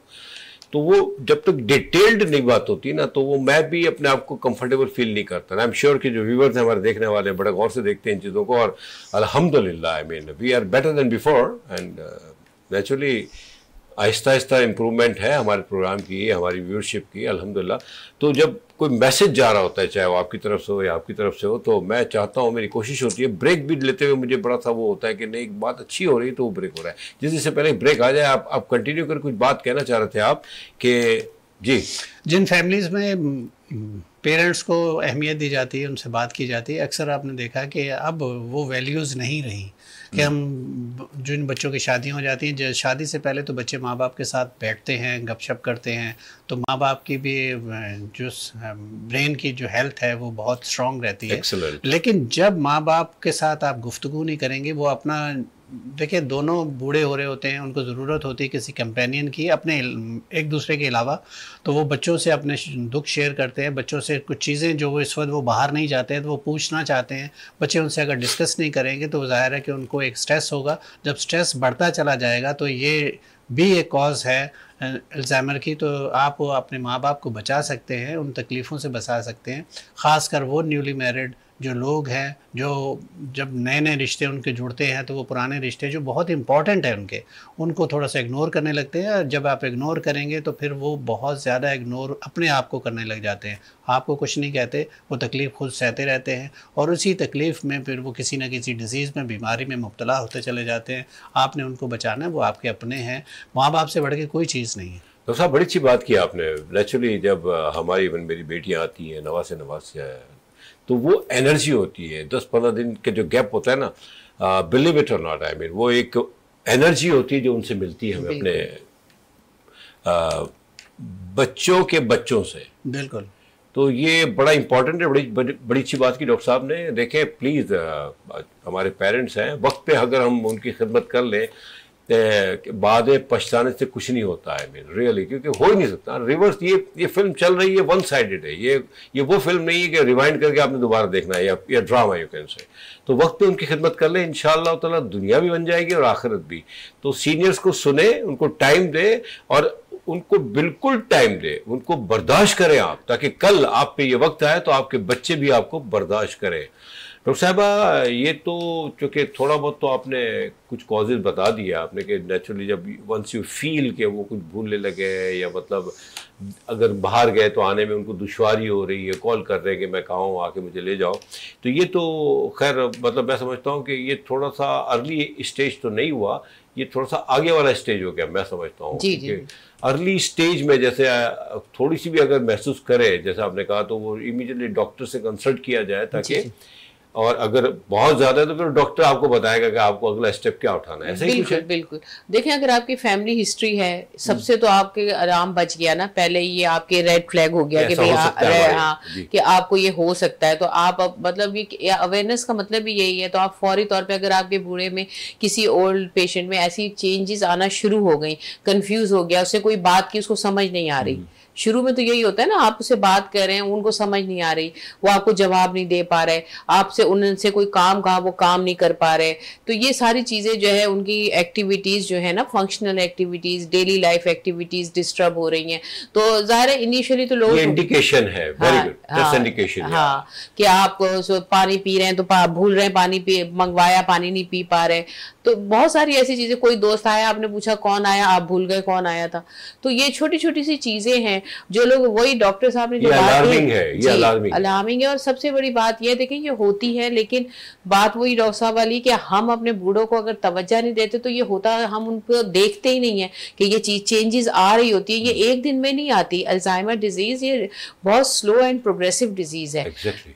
Speaker 1: तो वो जब तक डिटेल्ड नहीं बात होती ना तो वो मैं भी अपने आप को कंफर्टेबल फील नहीं करता। आई एम श्योर कि जो व्यूवर्स हैं हमारे देखने वाले बड़े गौर से देखते हैं इन चीज़ों को, और अल्हम्दुलिल्लाह I mean we are better than before, and naturally आहिस्ता आहिस्ता इम्प्रूवमेंट है हमारे प्रोग्राम की, हमारी व्यूअरशिप की अल्हम्दुलिल्लाह। तो जब कोई मैसेज जा रहा होता है, चाहे वो आपकी तरफ से हो या आपकी तरफ से हो, तो मैं चाहता हूँ, मेरी कोशिश होती है ब्रेक भी लेते हुए मुझे बड़ा सा वो होता है कि नहीं एक बात अच्छी हो रही है तो वो ब्रेक हो रहा है। जिससे पहले ब्रेक आ जाए, आप कंटिन्यू कर कुछ बात कहना चाह रहे थे आप कि जी,
Speaker 3: जिन फैमिलीज़ में पेरेंट्स को अहमियत दी जाती है, उनसे बात की जाती है, अक्सर आपने देखा कि अब वो वैल्यूज़ नहीं रही कि हम जिन बच्चों की शादियाँ हो जाती हैं, शादी से पहले तो बच्चे माँ बाप के साथ बैठते हैं, गपशप करते हैं, तो माँ बाप की भी जो ब्रेन की जो हेल्थ है वो बहुत स्ट्रॉन्ग रहती है।
Speaker 1: Excellent.
Speaker 3: लेकिन जब माँ बाप के साथ आप गुफ्तगू नहीं करेंगे, वो अपना देखिए दोनों बूढ़े हो रहे होते हैं, उनको ज़रूरत होती है किसी कंपेनियन की अपने एक दूसरे के अलावा, तो वो बच्चों से अपने दुख शेयर करते हैं, बच्चों से कुछ चीज़ें जो वो इस वक्त वो बाहर नहीं जाते हैं तो वो पूछना चाहते हैं। बच्चे उनसे अगर डिस्कस नहीं करेंगे तो ज़ाहिर है कि उनको एक स्ट्रेस होगा, जब स्ट्रेस बढ़ता चला जाएगा तो ये भी एक कॉज है अल्जाइमर की। तो आप अपने माँ बाप को बचा सकते हैं, उन तकलीफ़ों से बचा सकते हैं, ख़ासकर वो न्यूली मैरिड जो लोग हैं, जो जब नए नए रिश्ते उनके जुड़ते हैं तो वो पुराने रिश्ते जो बहुत इंपॉर्टेंट है उनको थोड़ा सा इग्नोर करने लगते हैं। जब आप इग्नोर करेंगे तो फिर वो बहुत ज़्यादा इग्नोर अपने आप को करने लग जाते हैं, आपको कुछ नहीं कहते, वो तकलीफ़ खुद सहते रहते हैं, और उसी तकलीफ़ में फिर वो किसी न किसी डिजीज़ में, बीमारी में मुब्तला होते चले जाते हैं। आपने उनको बचाना है, वो आपके अपने हैं, माँ बाप से बढ़ के कोई चीज़ नहीं है।
Speaker 1: तो साहब बड़ी अच्छी बात की आपने। नेचुरली जब हमारी मेरी बेटियाँ आती हैं नवा से तो वो एनर्जी होती है, 10-15 दिन के जो गैप होता है ना, बिलीव इट और नॉट, आई मीन वो एक एनर्जी होती है जो उनसे मिलती है हमें अपने बच्चों के बच्चों से।
Speaker 3: बिल्कुल।
Speaker 1: तो ये बड़ा इंपॉर्टेंट है, बड़ी अच्छी बात की डॉक्टर साहब ने। देखें प्लीज़, हमारे पेरेंट्स हैं, वक्त पे अगर हम उनकी खिदमत कर लें बाद में पछताने से कुछ नहीं होता है मीन रियली, क्योंकि हो ही नहीं सकता रिवर्स। ये फिल्म चल रही है, वन साइडेड है, ये वो फिल्म नहीं है कि रिवाइंड करके आपने दोबारा देखना है, या ड्रामा यू कैन से। तो वक्त पे उनकी खिदमत कर ले, इंशाअल्लाह ताला दुनिया भी बन जाएगी और आखिरत भी। तो सीनियर्स को सुने, उनको टाइम दे, और उनको बिल्कुल टाइम दे, उनको बर्दाश्त करें आप, ताकि कल आप पे ये वक्त आए तो आपके बच्चे भी आपको बर्दाश्त करें। डॉक्टर साहबा, ये तो चूँकि थोड़ा बहुत तो आपने कुछ कॉजेज़ बता दिया आपने कि नेचुरली जब वंस यू फील कि वो कुछ भूलने लगे, या मतलब अगर बाहर गए तो आने में उनको दुश्वारी हो रही है, कॉल कर रहे हैं कि मैं कहाँ हूँ, आके मुझे ले जाओ, तो ये तो खैर मतलब मैं समझता हूँ कि ये थोड़ा सा अर्ली स्टेज तो नहीं हुआ, ये थोड़ा सा आगे वाला स्टेज हो गया, मैं समझता हूँ।
Speaker 2: जी जी।
Speaker 1: अर्ली स्टेज में जैसे थोड़ी सी भी अगर महसूस करे, जैसे आपने कहा, तो वो इमीडिएटली डॉक्टर से कंसल्ट किया जाए, ताकि और अगर बहुत ज्यादा है तो फिर डॉक्टर आपको बताएगा कि आपको अगला स्टेप क्या उठाना है, ऐसा ही कुछ है।
Speaker 2: बिल्कुल। देखिए, अगर आपकी फैमिली हिस्ट्री है, सबसे तो आपके आराम बच गया ना, पहले ये आपके रेड फ्लैग हो गया कि भाई हाँ कि आपको ये हो सकता है, तो आप मतलब ये अवेयरनेस का मतलब भी यही है, तो आप फौरी तौर पे अगर आपके बूढ़े में किसी ओल्ड पेशेंट में ऐसी चेंजेस आना शुरू हो गई, कंफ्यूज हो गया, उससे कोई बात की उसको समझ नहीं आ रही, शुरू में तो यही होता है ना, आप उससे बात कर रहे हैं, उनको समझ नहीं आ रही, वो आपको जवाब नहीं दे पा रहे, आपसे उनसे कोई काम कहा वो काम नहीं कर पा रहे, तो ये सारी चीजें जो है उनकी एक्टिविटीज जो है ना, functional activities, daily life activities disturb हो रही हैं। तो जाहिर है इनिशियली तो लोग
Speaker 1: इंडिकेशन है, वेरी गुड, दैट्स इंडिकेशन।
Speaker 2: हाँ कि आप पानी पी रहे हैं तो भूल रहे हैं, पानी पी मंगवाया, पानी नहीं पी पा रहे, तो बहुत सारी ऐसी चीजें, कोई दोस्त आया, आपने पूछा कौन आया, आप भूल गए कौन आया था। तो ये छोटी छोटी सी चीजें हैं जो लोग, वही डॉक्टर साहब ने जो बात अलार्मिंग है। और सबसे बड़ी बात ये देखिए, ये होती है, लेकिन बात वही डॉक्टर साहब वाली कि हम अपने बूढ़ों को अगर तवज्जो नहीं देते तो ये होता, हम उनको देखते ही नहीं है कि ये चीज चेंजेस आ रही होती है, ये एक दिन में नहीं आती। अल्जाइमर डिजीज ये बहुत स्लो एंड प्रोग्रेसिव डिजीज है।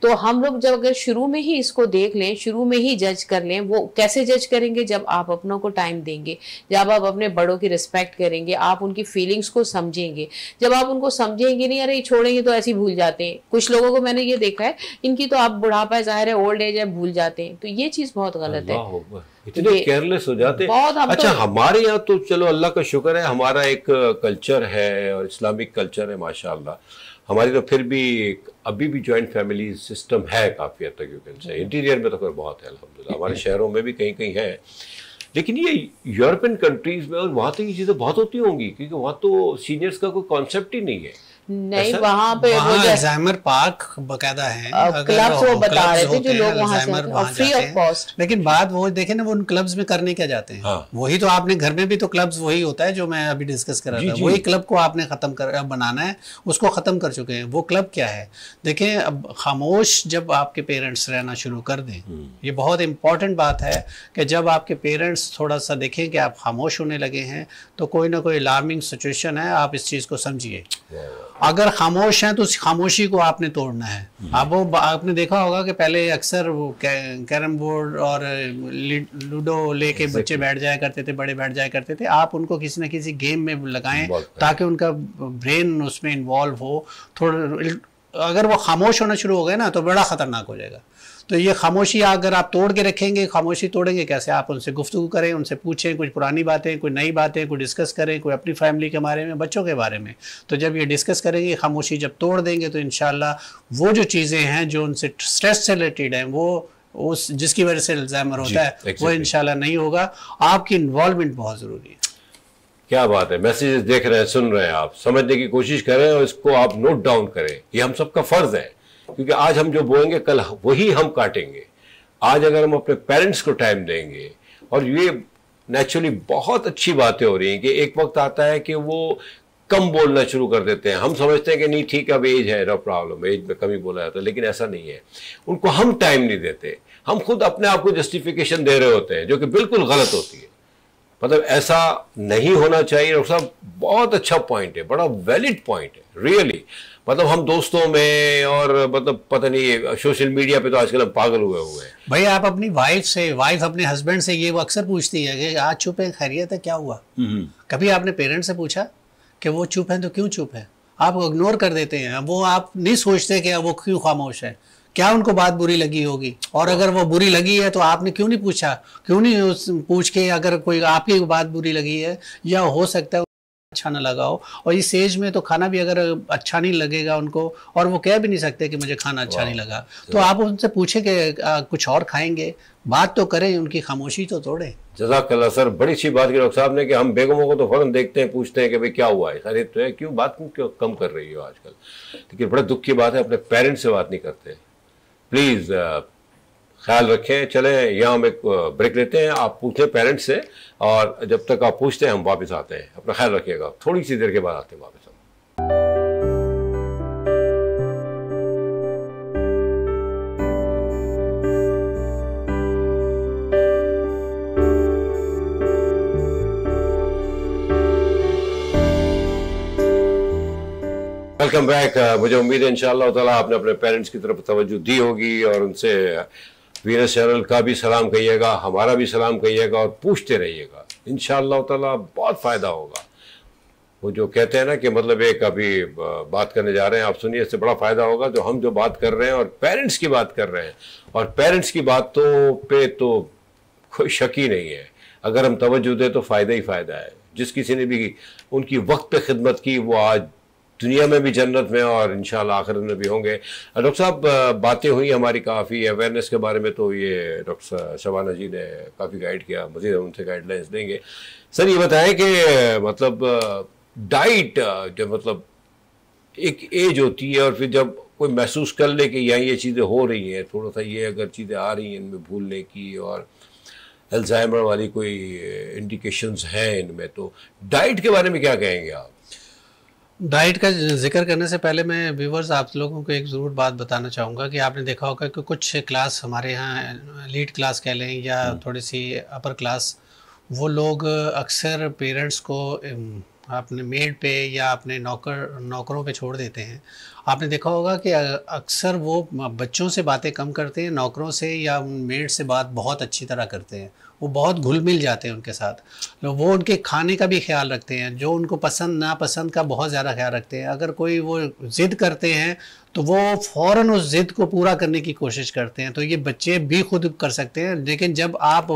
Speaker 2: तो हम लोग जब अगर शुरू में ही इसको देख लें, शुरू में ही जज कर लें, वो कैसे जज करेंगे, जब आप अपनों को टाइम देंगे, जब आप अपने बड़ों की रिस्पेक्ट करेंगे, आप उनकी फीलिंग्स को समझेंगे, जब आप उनको समझेंगे नहीं, अरे छोड़ेंगे तो ऐसे ही भूल जाते हैं। कुछ लोगों को मैंने ये देखा है, इनकी तो आप बुढ़ापा है, जाहिर है ओल्ड एज है, भूल जाते हैं, तो ये चीज बहुत गलत है,
Speaker 1: इतने केयरलेस हो जाते हैं। अच्छा, हमारे यहाँ तो चलो अल्लाह का शुक्र है, हमारा एक कल्चर है और इस्लामिक कल्चर है माशाल्लाह, हमारी तो फिर भी अभी भी जॉइंट फैमिली सिस्टम है काफ़ी हद तक, यू से इंटीरियर में तो फिर बहुत है अल्हम्दुलिल्लाह, हमारे शहरों में भी कहीं कहीं है, लेकिन ये यूरोपियन कंट्रीज में और वहाँ तो ये चीज़ें बहुत होती होंगी, क्योंकि वहाँ तो सीनियर्स का कोई कॉन्सेप्ट ही नहीं है।
Speaker 2: नहीं, वहाँ पे वो
Speaker 3: अल्जाइमर पार्क बकायदा है,
Speaker 2: क्लब्स वो बता रहे थे जो लोग वहाँ से फ्री ऑफ कॉस्ट।
Speaker 3: लेकिन बात वो देखे ना, वो उन क्लब्स में करने क्या जाते हैं, वही तो आपने घर में भी तो क्लब्स वही होता है जो मैं अभी डिस्कस कर रहा था, वही क्लब को आपने खत्म कर बनाना है, उसको खत्म कर चुके हैं। वो क्लब क्या है, देखें, अब खामोश जब आपके पेरेंट्स रहना शुरू कर दें, ये बहुत इंपॉर्टेंट बात है कि जब आपके पेरेंट्स थोड़ा सा देखें कि आप खामोश होने लगे हैं, तो कोई ना कोई अलार्मिंग सिचुएशन है, आप इस चीज़ को समझिए। अगर खामोश हैं तो उस खामोशी को आपने तोड़ना है। अब वो आपने देखा होगा कि पहले अक्सर वो कैरम बोर्ड और लूडो लेके बच्चे बैठ जाया करते थे, बड़े बैठ जाया करते थे, आप उनको किसी न किसी गेम में लगाएं ताकि उनका ब्रेन उसमें इन्वॉल्व हो थोड़ा। अगर वो खामोश होना शुरू हो गए ना तो बड़ा ख़तरनाक हो जाएगा। तो ये खामोशी अगर आप तोड़ के रखेंगे, खामोशी तोड़ेंगे कैसे, आप उनसे गुफ्तगू करें, उनसे पूछें कुछ पुरानी बातें, कोई नई बातें, कोई डिस्कस करें, कोई अपनी फैमिली के बारे में, बच्चों के बारे में। तो जब ये डिस्कस करेंगे, खामोशी जब तोड़ देंगे, तो इंशाल्लाह वो जो चीज़ें हैं जो उनसे स्ट्रेस से रिलेटेड हैं, वो उस जिसकी वजह से अल्जाइमर होता है, वो इंशाल्लाह नहीं होगा। आपकी इन्वॉल्वमेंट बहुत ज़रूरी है।
Speaker 1: क्या बात है, मैसेजेस देख रहे हैं, सुन रहे हैं, आप समझने की कोशिश करें और इसको आप नोट डाउन करें, ये हम सबका फ़र्ज़ है, क्योंकि आज हम जो बोएंगे कल वही हम काटेंगे। आज अगर हम अपने पेरेंट्स को टाइम देंगे, और ये नेचुरली बहुत अच्छी बातें हो रही हैं कि एक वक्त आता है कि वो कम बोलना शुरू कर देते हैं। हम समझते हैं कि नहीं ठीक है, अब एज है, नो प्रॉब्लम, एज में कम ही बोला जाता है, लेकिन ऐसा नहीं है। उनको हम टाइम नहीं देते, हम खुद अपने आप को जस्टिफिकेशन दे रहे होते हैं, जो कि बिल्कुल गलत होती है। मतलब ऐसा नहीं होना चाहिए। डॉक्टर साहब बहुत अच्छा पॉइंट है, बड़ा वैलिड पॉइंट है रियली। मतलब हम दोस्तों में और मतलब पता नहीं सोशल मीडिया पे तो आजकल हम पागल हुए हैं।
Speaker 3: भाई आप अपनी वाइफ अपने हस्बैंड से ये वो अक्सर पूछती है कि आज चुप है, खैरियत है, क्या हुआ? कभी आपने पेरेंट्स से पूछा कि वो चुप है तो क्यों चुप है? आप इग्नोर कर देते हैं, वो आप नहीं सोचते कि वो क्यों खामोश है, क्या उनको बात बुरी लगी होगी, और अगर वो बुरी लगी है तो आपने क्यों नहीं पूछा, क्यों नहीं पूछ के अगर कोई आपकी बात बुरी लगी है या हो सकता है अच्छा ना लगा हो। और इस एज में तो खाना भी अगर अच्छा नहीं लगेगा उनको, और वो कह भी नहीं सकते कि मुझे खाना अच्छा नहीं लगा, तो आप उनसे पूछें कि कुछ और खाएंगे, बात तो करें, उनकी खामोशी तो तोड़ें।
Speaker 1: जज़ाकल्लाह सर, बड़ी अच्छी बात की डॉक्टर साहब ने कि हम बेगमों को तो फौरन देखते हैं, पूछते हैं कि भाई क्या हुआ है, खैरियत तो है, क्यों बात क्यों कम कर रही हो आजकल। लेकिन बड़ा दुख की बात है, अपने पेरेंट्स से बात नहीं करते। प्लीज़ ख्याल रखें। चलें, यहाँ हम एक ब्रेक लेते हैं, आप पूछें पेरेंट्स से, और जब तक आप पूछते हैं हम वापस आते हैं। अपना ख्याल रखिएगा, थोड़ी सी देर के बाद आते हैं वापस। Welcome back. मुझे उम्मीद है इंशाअल्लाह ताला आपने अपने पेरेंट्स की तरफ तवज्जो दी होगी और उनसे वीनस चैनल का भी सलाम कहिएगा, हमारा भी सलाम कहिएगा और पूछते रहिएगा। इंशाअल्लाह ताला बहुत फ़ायदा होगा। वो जो कहते हैं ना कि मतलब एक अभी बात करने जा रहे हैं, आप सुनिए, इससे बड़ा फ़ायदा होगा। जो हम जो बात कर रहे हैं और पेरेंट्स की बात कर रहे हैं, और पेरेंट्स की बातों पे तो कोई शक ही नहीं है, अगर हम तवज्जो दें तो फ़ायदा ही फ़ायदा है। जिस किसी ने भी उनकी वक्त पे खिदमत की वो आज दुनिया में भी जन्नत में और इंशाल्लाह आखिरत में भी होंगे। डॉक्टर साहब, बातें हुई हमारी काफ़ी अवेयरनेस के बारे में, तो ये डॉक्टर शबाना जी ने काफ़ी गाइड किया, मज़ीद उनसे गाइडलाइंस देंगे। सर ये बताएं कि मतलब डाइट जो मतलब एक एज होती है और फिर जब कोई महसूस कर ले कि यहाँ ये चीज़ें हो रही हैं, थोड़ा सा ये अगर चीज़ें आ रही हैं इनमें भूलने की और अल्जाइमर वाली कोई इंडिकेशंस हैं इनमें, तो डाइट के बारे में क्या कहेंगे आप?
Speaker 3: डाइट का जिक्र करने से पहले मैं व्यूवर्स आप लोगों को एक ज़रूर बात बताना चाहूँगा कि आपने देखा होगा कि कुछ क्लास हमारे यहाँ लीड क्लास कह लें या थोड़ी सी अपर क्लास, वो लोग अक्सर पेरेंट्स को अपने मेड पे या अपने नौकरों पे छोड़ देते हैं। आपने देखा होगा कि अक्सर वो बच्चों से बातें कम करते हैं, नौकरों से या मेड से बात बहुत अच्छी तरह करते हैं। वो बहुत घुल मिल जाते हैं उनके साथ। वो उनके खाने का भी ख्याल रखते हैं, जो उनको पसंद नापसंद का बहुत ज़्यादा ख्याल रखते हैं। अगर कोई वो ज़िद करते हैं तो वो फ़ौरन उस ज़िद को पूरा करने की कोशिश करते हैं। तो ये बच्चे भी खुद कर सकते हैं, लेकिन जब आप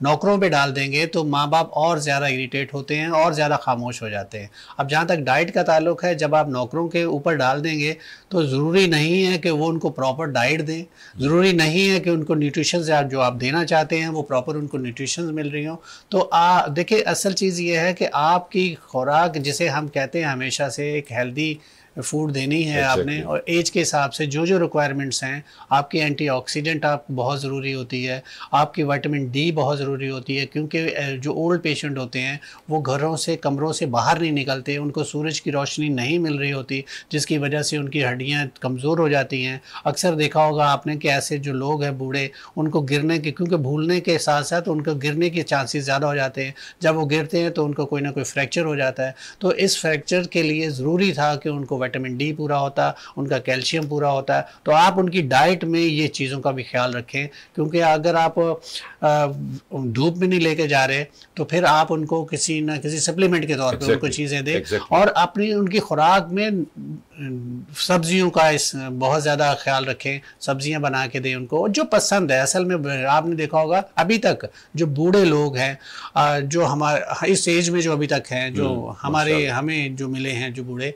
Speaker 3: नौकरों पे डाल देंगे तो माँ बाप और ज़्यादा इरिटेट होते हैं और ज़्यादा खामोश हो जाते हैं। अब जहाँ तक डाइट का ताल्लुक है, जब आप नौकरों के ऊपर डाल देंगे तो ज़रूरी नहीं है कि वो उनको प्रॉपर डाइट दें, ज़रूरी नहीं है कि उनको न्यूट्रिशन जो आप देना चाहते हैं वो प्रॉपर उनको न्यूट्रिशन मिल रही हो। तो देखिए, असल चीज़ ये है कि आपकी खुराक, जिसे हम कहते हैं हमेशा से एक हेल्दी फूड देनी है आपने, और एज के हिसाब से जो जो रिक्वायरमेंट्स हैं, आपकी एंटीऑक्सीडेंट आप बहुत ज़रूरी होती है, आपकी विटामिन डी बहुत ज़रूरी होती है, क्योंकि जो ओल्ड पेशेंट होते हैं वो घरों से कमरों से बाहर नहीं निकलते, उनको सूरज की रोशनी नहीं मिल रही होती, जिसकी वजह से उनकी हड्डियाँ कमज़ोर हो जाती हैं। अक्सर देखा होगा आपने कि ऐसे जो लोग हैं बूढ़े, उनको गिरने के, क्योंकि भूलने के साथ साथ उनको गिरने के चांसेस ज़्यादा हो जाते हैं। जब वो गिरते हैं तो उनको कोई ना कोई फ्रैक्चर हो जाता है। तो इस फ्रैक्चर के लिए ज़रूरी था कि उनको विटामिन डी पूरा होता, उनका कैल्शियम पूरा होता है। तो आप उनकी डाइट में ये चीज़ों का भी ख्याल रखें, क्योंकि अगर आप धूप में नहीं लेके जा रहे तो फिर आप उनको किसी न किसी सप्लीमेंट के तौर पे उनको चीज़ें दें। और अपनी उनकी खुराक में सब्जियों का बहुत ज़्यादा ख्याल रखें, सब्जियां बना के दें उनको, जो पसंद है। असल में आपने देखा होगा अभी तक जो बूढ़े लोग हैं, जो हमारे इस एज में जो अभी तक हैं, जो हमारे हमें जो मिले हैं जो बूढ़े,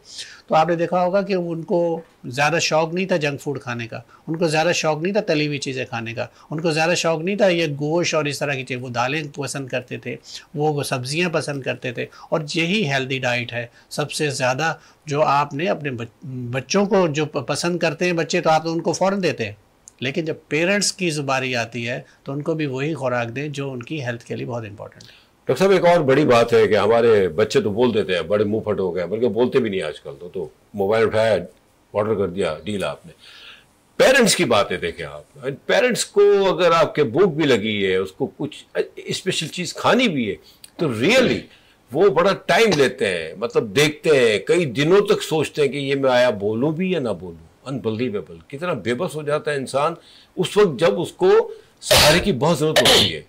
Speaker 3: तो आपने देखा होगा कि उनको ज़्यादा शौक़ नहीं था जंक फूड खाने का, उनको ज़्यादा शौक़ नहीं था तली हुई चीज़ें खाने का, उनको ज़्यादा शौक़ नहीं था ये गोश्त और इस तरह की चीज़। वो दालें पसंद करते थे, वो सब्जियां पसंद करते थे, और यही हेल्दी डाइट है सबसे ज़्यादा जो आपने अपने बच्चों को जो पसंद करते हैं बच्चे, तो आप उनको फ़ौरन देते हैं। लेकिन जब पेरेंट्स की बारी आती है तो उनको भी वही खुराक दें जो उनकी हेल्थ के लिए बहुत इंपॉर्टेंट है।
Speaker 1: डॉक्टर साहब, एक और बड़ी बात है कि हमारे बच्चे तो बोल देते हैं, बड़े मुंह फट हो गए, बल्कि बोलते भी नहीं आजकल। तो मोबाइल उठाया, ऑर्डर कर दिया, डील आपने। पेरेंट्स की बातें देखें आप, पेरेंट्स को अगर आपके भूख भी लगी है, उसको कुछ स्पेशल चीज़ खानी भी है, तो रियली वो बड़ा टाइम लेते हैं, मतलब देखते हैं, कई दिनों तक सोचते हैं कि ये मैं आया बोलूँ भी या ना बोलूँ। अनबिलीवेबल, कितना बेबस हो जाता है इंसान उस वक्त जब उसको सहारे की बहुत ज़रूरत होती है।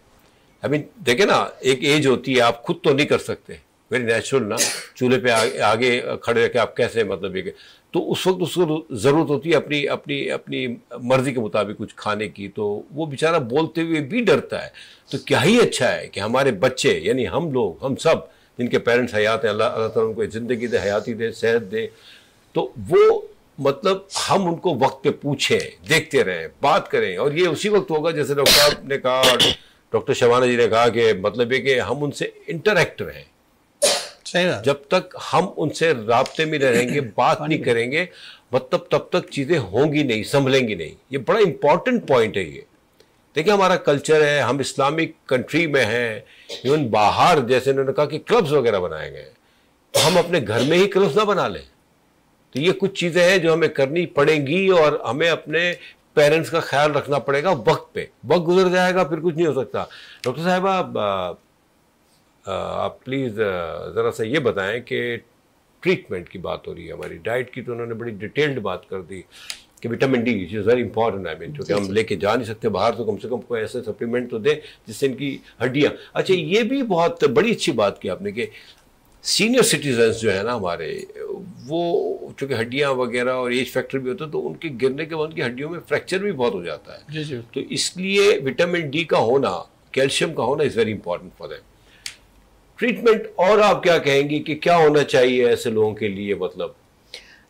Speaker 1: आई मीन देखे ना, एक एज होती है, आप खुद तो नहीं कर सकते, वेरी नेचुरल ना, चूल्हे पे आगे खड़े रह के आप कैसे, मतलब ये, तो उस वक्त उसको ज़रूरत होती है अपनी अपनी अपनी मर्ज़ी के मुताबिक कुछ खाने की। तो वो बेचारा बोलते हुए भी डरता है। तो क्या ही अच्छा है कि हमारे बच्चे, यानी हम लोग, हम सब जिनके पेरेंट्स हयात हैं, अल्लाह ताला उनको ज़िंदगी दे, हयाती दे, सेहत दे, तो वो मतलब हम उनको वक्त पे पूछें, देखते रहें, बात करें। और ये उसी वक्त होगा जैसे डॉक्टर साहब ने कहा, डॉक्टर शबाना जी ने कहा कि मतलब ये कि हम उनसे इंटरेक्ट रहें। जब तक हम उनसे राब्ते में रहेंगे, बात नहीं करेंगे, मतलब तब तक चीज़ें होंगी नहीं, संभलेंगी नहीं। ये बड़ा इंपॉर्टेंट पॉइंट है ये। देखिए, हमारा कल्चर है, हम इस्लामिक कंट्री में हैं, इवन बाहर जैसे उन्होंने कहा कि क्लब्स वगैरह बनाए गए हैं, तो हम अपने घर में ही क्लब्स ना बना लें। तो ये कुछ चीज़ें हैं जो हमें करनी पड़ेंगी, और हमें अपने पेरेंट्स का ख्याल रखना पड़ेगा। वक्त पे, वक्त गुजर जाएगा फिर कुछ नहीं हो सकता। डॉक्टर साहब, आप प्लीज़ ज़रा सा ये बताएं कि ट्रीटमेंट की बात हो रही है, हमारी डाइट की तो उन्होंने बड़ी डिटेल्ड बात कर दी कि vitamin D is very important. I mean क्योंकि हम लेके जा नहीं सकते बाहर, तो कम से कम कोई ऐसे सप्लीमेंट तो दें जिससे इनकी हड्डियाँ। अच्छा, ये भी बहुत बड़ी अच्छी बात की आपने कि सीनियर सिटीजन्स जो है ना हमारे, वो चूँकि हड्डियाँ वगैरह और एज फैक्टर भी होता है, तो उनके गिरने के बाद उनकी हड्डियों में फ्रैक्चर भी बहुत हो जाता है।
Speaker 3: जी जी।
Speaker 1: तो इसलिए विटामिन डी का होना, कैल्शियम का होना is very important for them. Treatment और आप क्या कहेंगी कि क्या होना चाहिए ऐसे लोगों के लिए? मतलब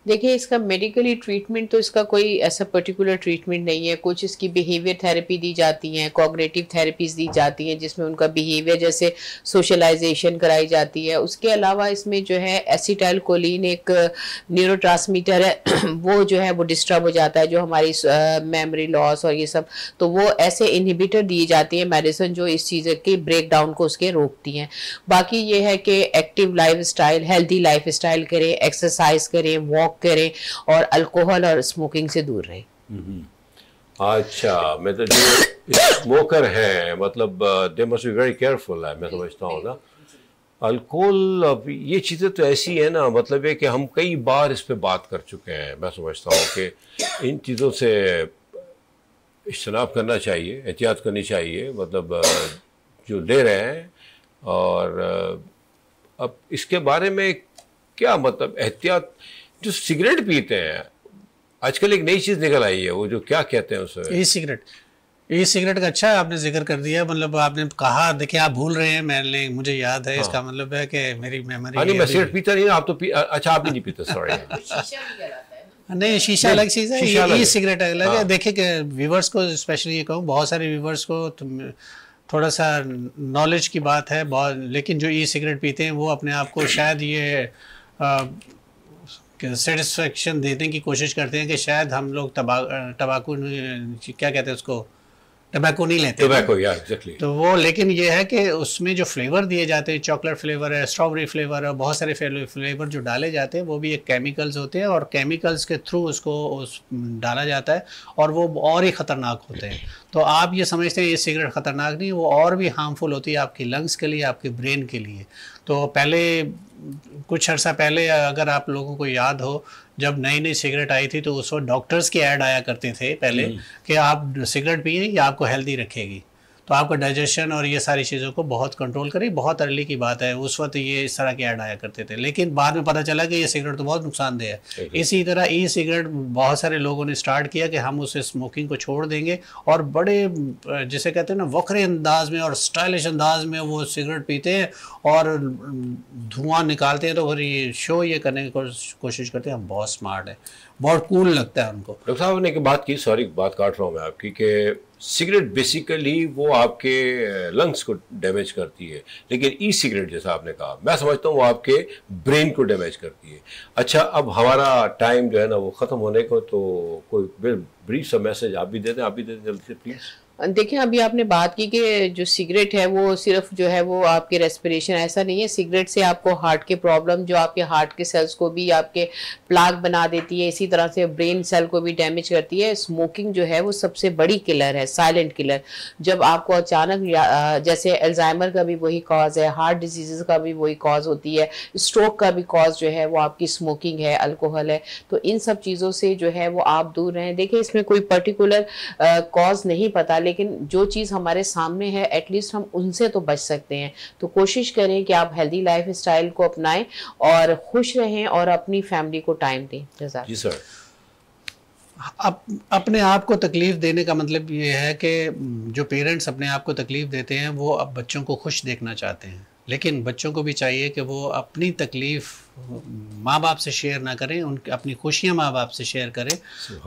Speaker 2: देखिए, इसका मेडिकली ट्रीटमेंट तो इसका कोई ऐसा पर्टिकुलर ट्रीटमेंट नहीं है। कुछ इसकी बिहेवियर थेरेपी दी जाती हैं, कॉग्निटिव थेरेपीज दी जाती हैं जिसमें उनका बिहेवियर जैसे सोशलाइजेशन कराई जाती है। उसके अलावा इसमें जो है एसिटाइलकोलिन एक न्यूरोट्रांसमीटर है वो जो है वो डिस्टर्ब हो जाता है, जो हमारी मेमोरी लॉस और ये सब, तो वो ऐसे इनहिबिटर दी जाती है मेडिसिन जो इस चीज़ के ब्रेक डाउन को उसके रोकती हैं। बाकी ये है कि active life style, healthy life style करें, एक्सरसाइज करें, वॉक करें और अल्कोहल और स्मोकिंग से दूर रहें।
Speaker 1: अच्छा, मतलब जो स्मोकर है मतलब they must be very careful है, मैं समझता हूँ ना। अल्कोहल, अब ये चीज़ें तो ऐसी है ना, मतलब है कि हम कई बार इस पे बात कर चुके हैं। मैं समझता हूँ कि इन चीज़ों से इज्तनाब करना चाहिए, एहतियात करनी चाहिए, मतलब जो ले रहे हैं। और अब इसके बारे में क्या मतलब एहतियात, जो सिगरेट पीते हैं आजकल एक नई चीज़ निकल आई है, वो जो क्या कहते हैं उसे,
Speaker 3: ई सिगरेट। ई सिगरेट का अच्छा आपने जिक्र कर दिया, मतलब आपने कहा, देखिए आप भूल रहे हैं, मैंने मुझे याद है। इसका मतलब है कि मेरी मेमोरी।
Speaker 1: नहीं, मैं सिगरेट पीता नहीं, आप तो अच्छा आप भी नहीं पीते, सॉरी।
Speaker 3: नहीं, शीशा अलग चीज़ है, ई सिगरेट अलग है। देखिए कि व्यूवर्स को स्पेशली ये कहूँ, बहुत सारे व्यूवर्स को थोड़ा सा नॉलेज की बात है बहुत, लेकिन जो ई सिगरेट पीते हैं वो अपने आप को शायद ये सेटिस्फेक्शन देने की कोशिश करते हैं कि शायद हम लोग तंबाकू क्या कहते हैं उसको, टबैको नहीं लेते।
Speaker 1: टबैको, या एग्जैक्टली।
Speaker 3: तो वो, लेकिन ये है कि उसमें जो फ्लेवर दिए जाते हैं, चॉकलेट फ्लेवर है, स्ट्रॉबेरी फ्लेवर है, बहुत सारे फ्लेवर जो डाले जाते हैं वो भी एक केमिकल्स होते हैं, और केमिकल्स के थ्रू उसको डाला जाता है, और वो और ही ख़तरनाक होते हैं। तो आप ये समझते हैं ये सिगरेट ख़तरनाक नहीं, वो और भी हार्मफुल होती है आपकी लंग्स के लिए, आपके ब्रेन के लिए। तो पहले कुछ अर्सा पहले, अगर आप लोगों को याद हो, जब नई नई सिगरेट आई थी तो उस वक्त डॉक्टर्स के ऐड आया करते थे पहले कि आप सिगरेट पिए, ये आपको हेल्दी रखेगी, तो आपका डाइजेशन और ये सारी चीज़ों को बहुत कंट्रोल करें। बहुत अर्ली की बात है, उस वक्त ये इस तरह के ऐड आया करते थे, लेकिन बाद में पता चला कि ये सिगरेट तो बहुत नुकसानदेह है। इसी तरह ई सिगरेट बहुत सारे लोगों ने स्टार्ट किया कि हम उस स्मोकिंग को छोड़ देंगे, और बड़े जिसे कहते हैं ना वक्रे अंदाज में और स्टाइलिश अंदाज में वो सिगरेट पीते हैं और धुआं निकालते हैं, तो फिर ये शो ये करने की कोशिश करते हैं हम बहुत स्मार्ट है, बहुत कूल लगता है उनको।
Speaker 1: डॉक्टर साहब ने एक बात की, सॉरी बात काट रहा हूँ मैं आपकी, कि सिगरेट बेसिकली वो आपके लंग्स को डैमेज करती है, लेकिन ई सिगरेट जैसा आपने कहा, मैं समझता हूँ वो आपके ब्रेन को डैमेज करती है। अच्छा, अब हमारा टाइम जो है ना वो ख़त्म होने को, तो कोई ब्रीफ सा मैसेज आप भी दे दें, जल्दी से प्लीज़।
Speaker 2: देखिए, अभी आपने बात की कि जो सिगरेट है वो सिर्फ जो है वो आपके रेस्पिरेशन, ऐसा नहीं है। सिगरेट से आपको हार्ट के प्रॉब्लम, जो आपके हार्ट के सेल्स को भी आपके प्लाक बना देती है, इसी तरह से ब्रेन सेल को भी डैमेज करती है। स्मोकिंग जो है वो सबसे बड़ी किलर है, साइलेंट किलर। जब आपको अचानक, जैसे अल्जाइमर का भी वही कॉज है, हार्ट डिजीज़ का भी वही कॉज होती है, स्ट्रोक का भी कॉज जो है वो आपकी स्मोकिंग है, अल्कोहल है। तो इन सब चीज़ों से जो है वो आप दूर रहें। देखिए, इसमें कोई पर्टिकुलर कॉज नहीं पता, लेकिन जो चीज़ हमारे सामने है एटलीस्ट हम उनसे तो बच सकते हैं। तो कोशिश करें कि आप हेल्दी लाइफ स्टाइल को अपनाएं और खुश रहें और अपनी फैमिली को टाइम दें।
Speaker 1: जी सर।
Speaker 3: अपने आप को तकलीफ़ देने का मतलब ये है कि जो पेरेंट्स अपने आप को तकलीफ़ देते हैं वो अब बच्चों को खुश देखना चाहते हैं, लेकिन बच्चों को भी चाहिए कि वो अपनी तकलीफ़ माँ बाप से शेयर ना करें, उनकी अपनी खुशियाँ माँ बाप से शेयर करें,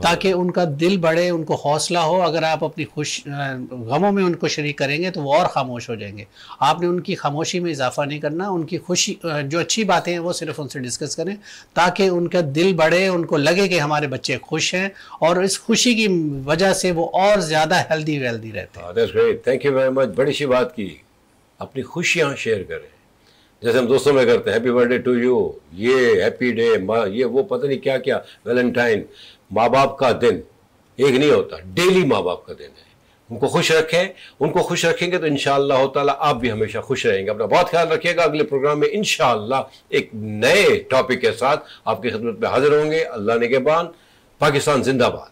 Speaker 3: ताकि उनका दिल बढ़े, उनको हौसला हो। अगर आप अपनी गमों में उनको शरीक करेंगे तो वो और ख़ामोश हो जाएंगे। आपने उनकी खामोशी में इजाफा नहीं करना, उनकी खुशी, जो अच्छी बातें हैं वो सिर्फ उनसे डिस्कस करें, ताकि उनका दिल बढ़े, उनको लगे कि हमारे बच्चे खुश हैं, और इस खुशी की वजह से वो और ज़्यादा हेल्दी वेल्दी रहते हैं।
Speaker 1: That's great, thank you very much. बड़ी सी बात की, अपनी खुशियाँ शेयर करें, जैसे हम दोस्तों में करते हैं, हैप्पी बर्थडे टू यू, ये हैप्पी डे, ये वो पता नहीं क्या क्या, वैलेंटाइन। माँ बाप का दिन एक नहीं होता, डेली माँ बाप का दिन है। उनको खुश रखें, उनको खुश रखेंगे तो इंशाअल्लाह ताला आप भी हमेशा खुश रहेंगे। अपना बहुत ख्याल रखिएगा। अगले प्रोग्राम में इंशाअल्लाह एक नए टॉपिक के साथ आपकी खिदमत में हाजिर होंगे। अल्लाह निगहबान। पाकिस्तान जिंदाबाद।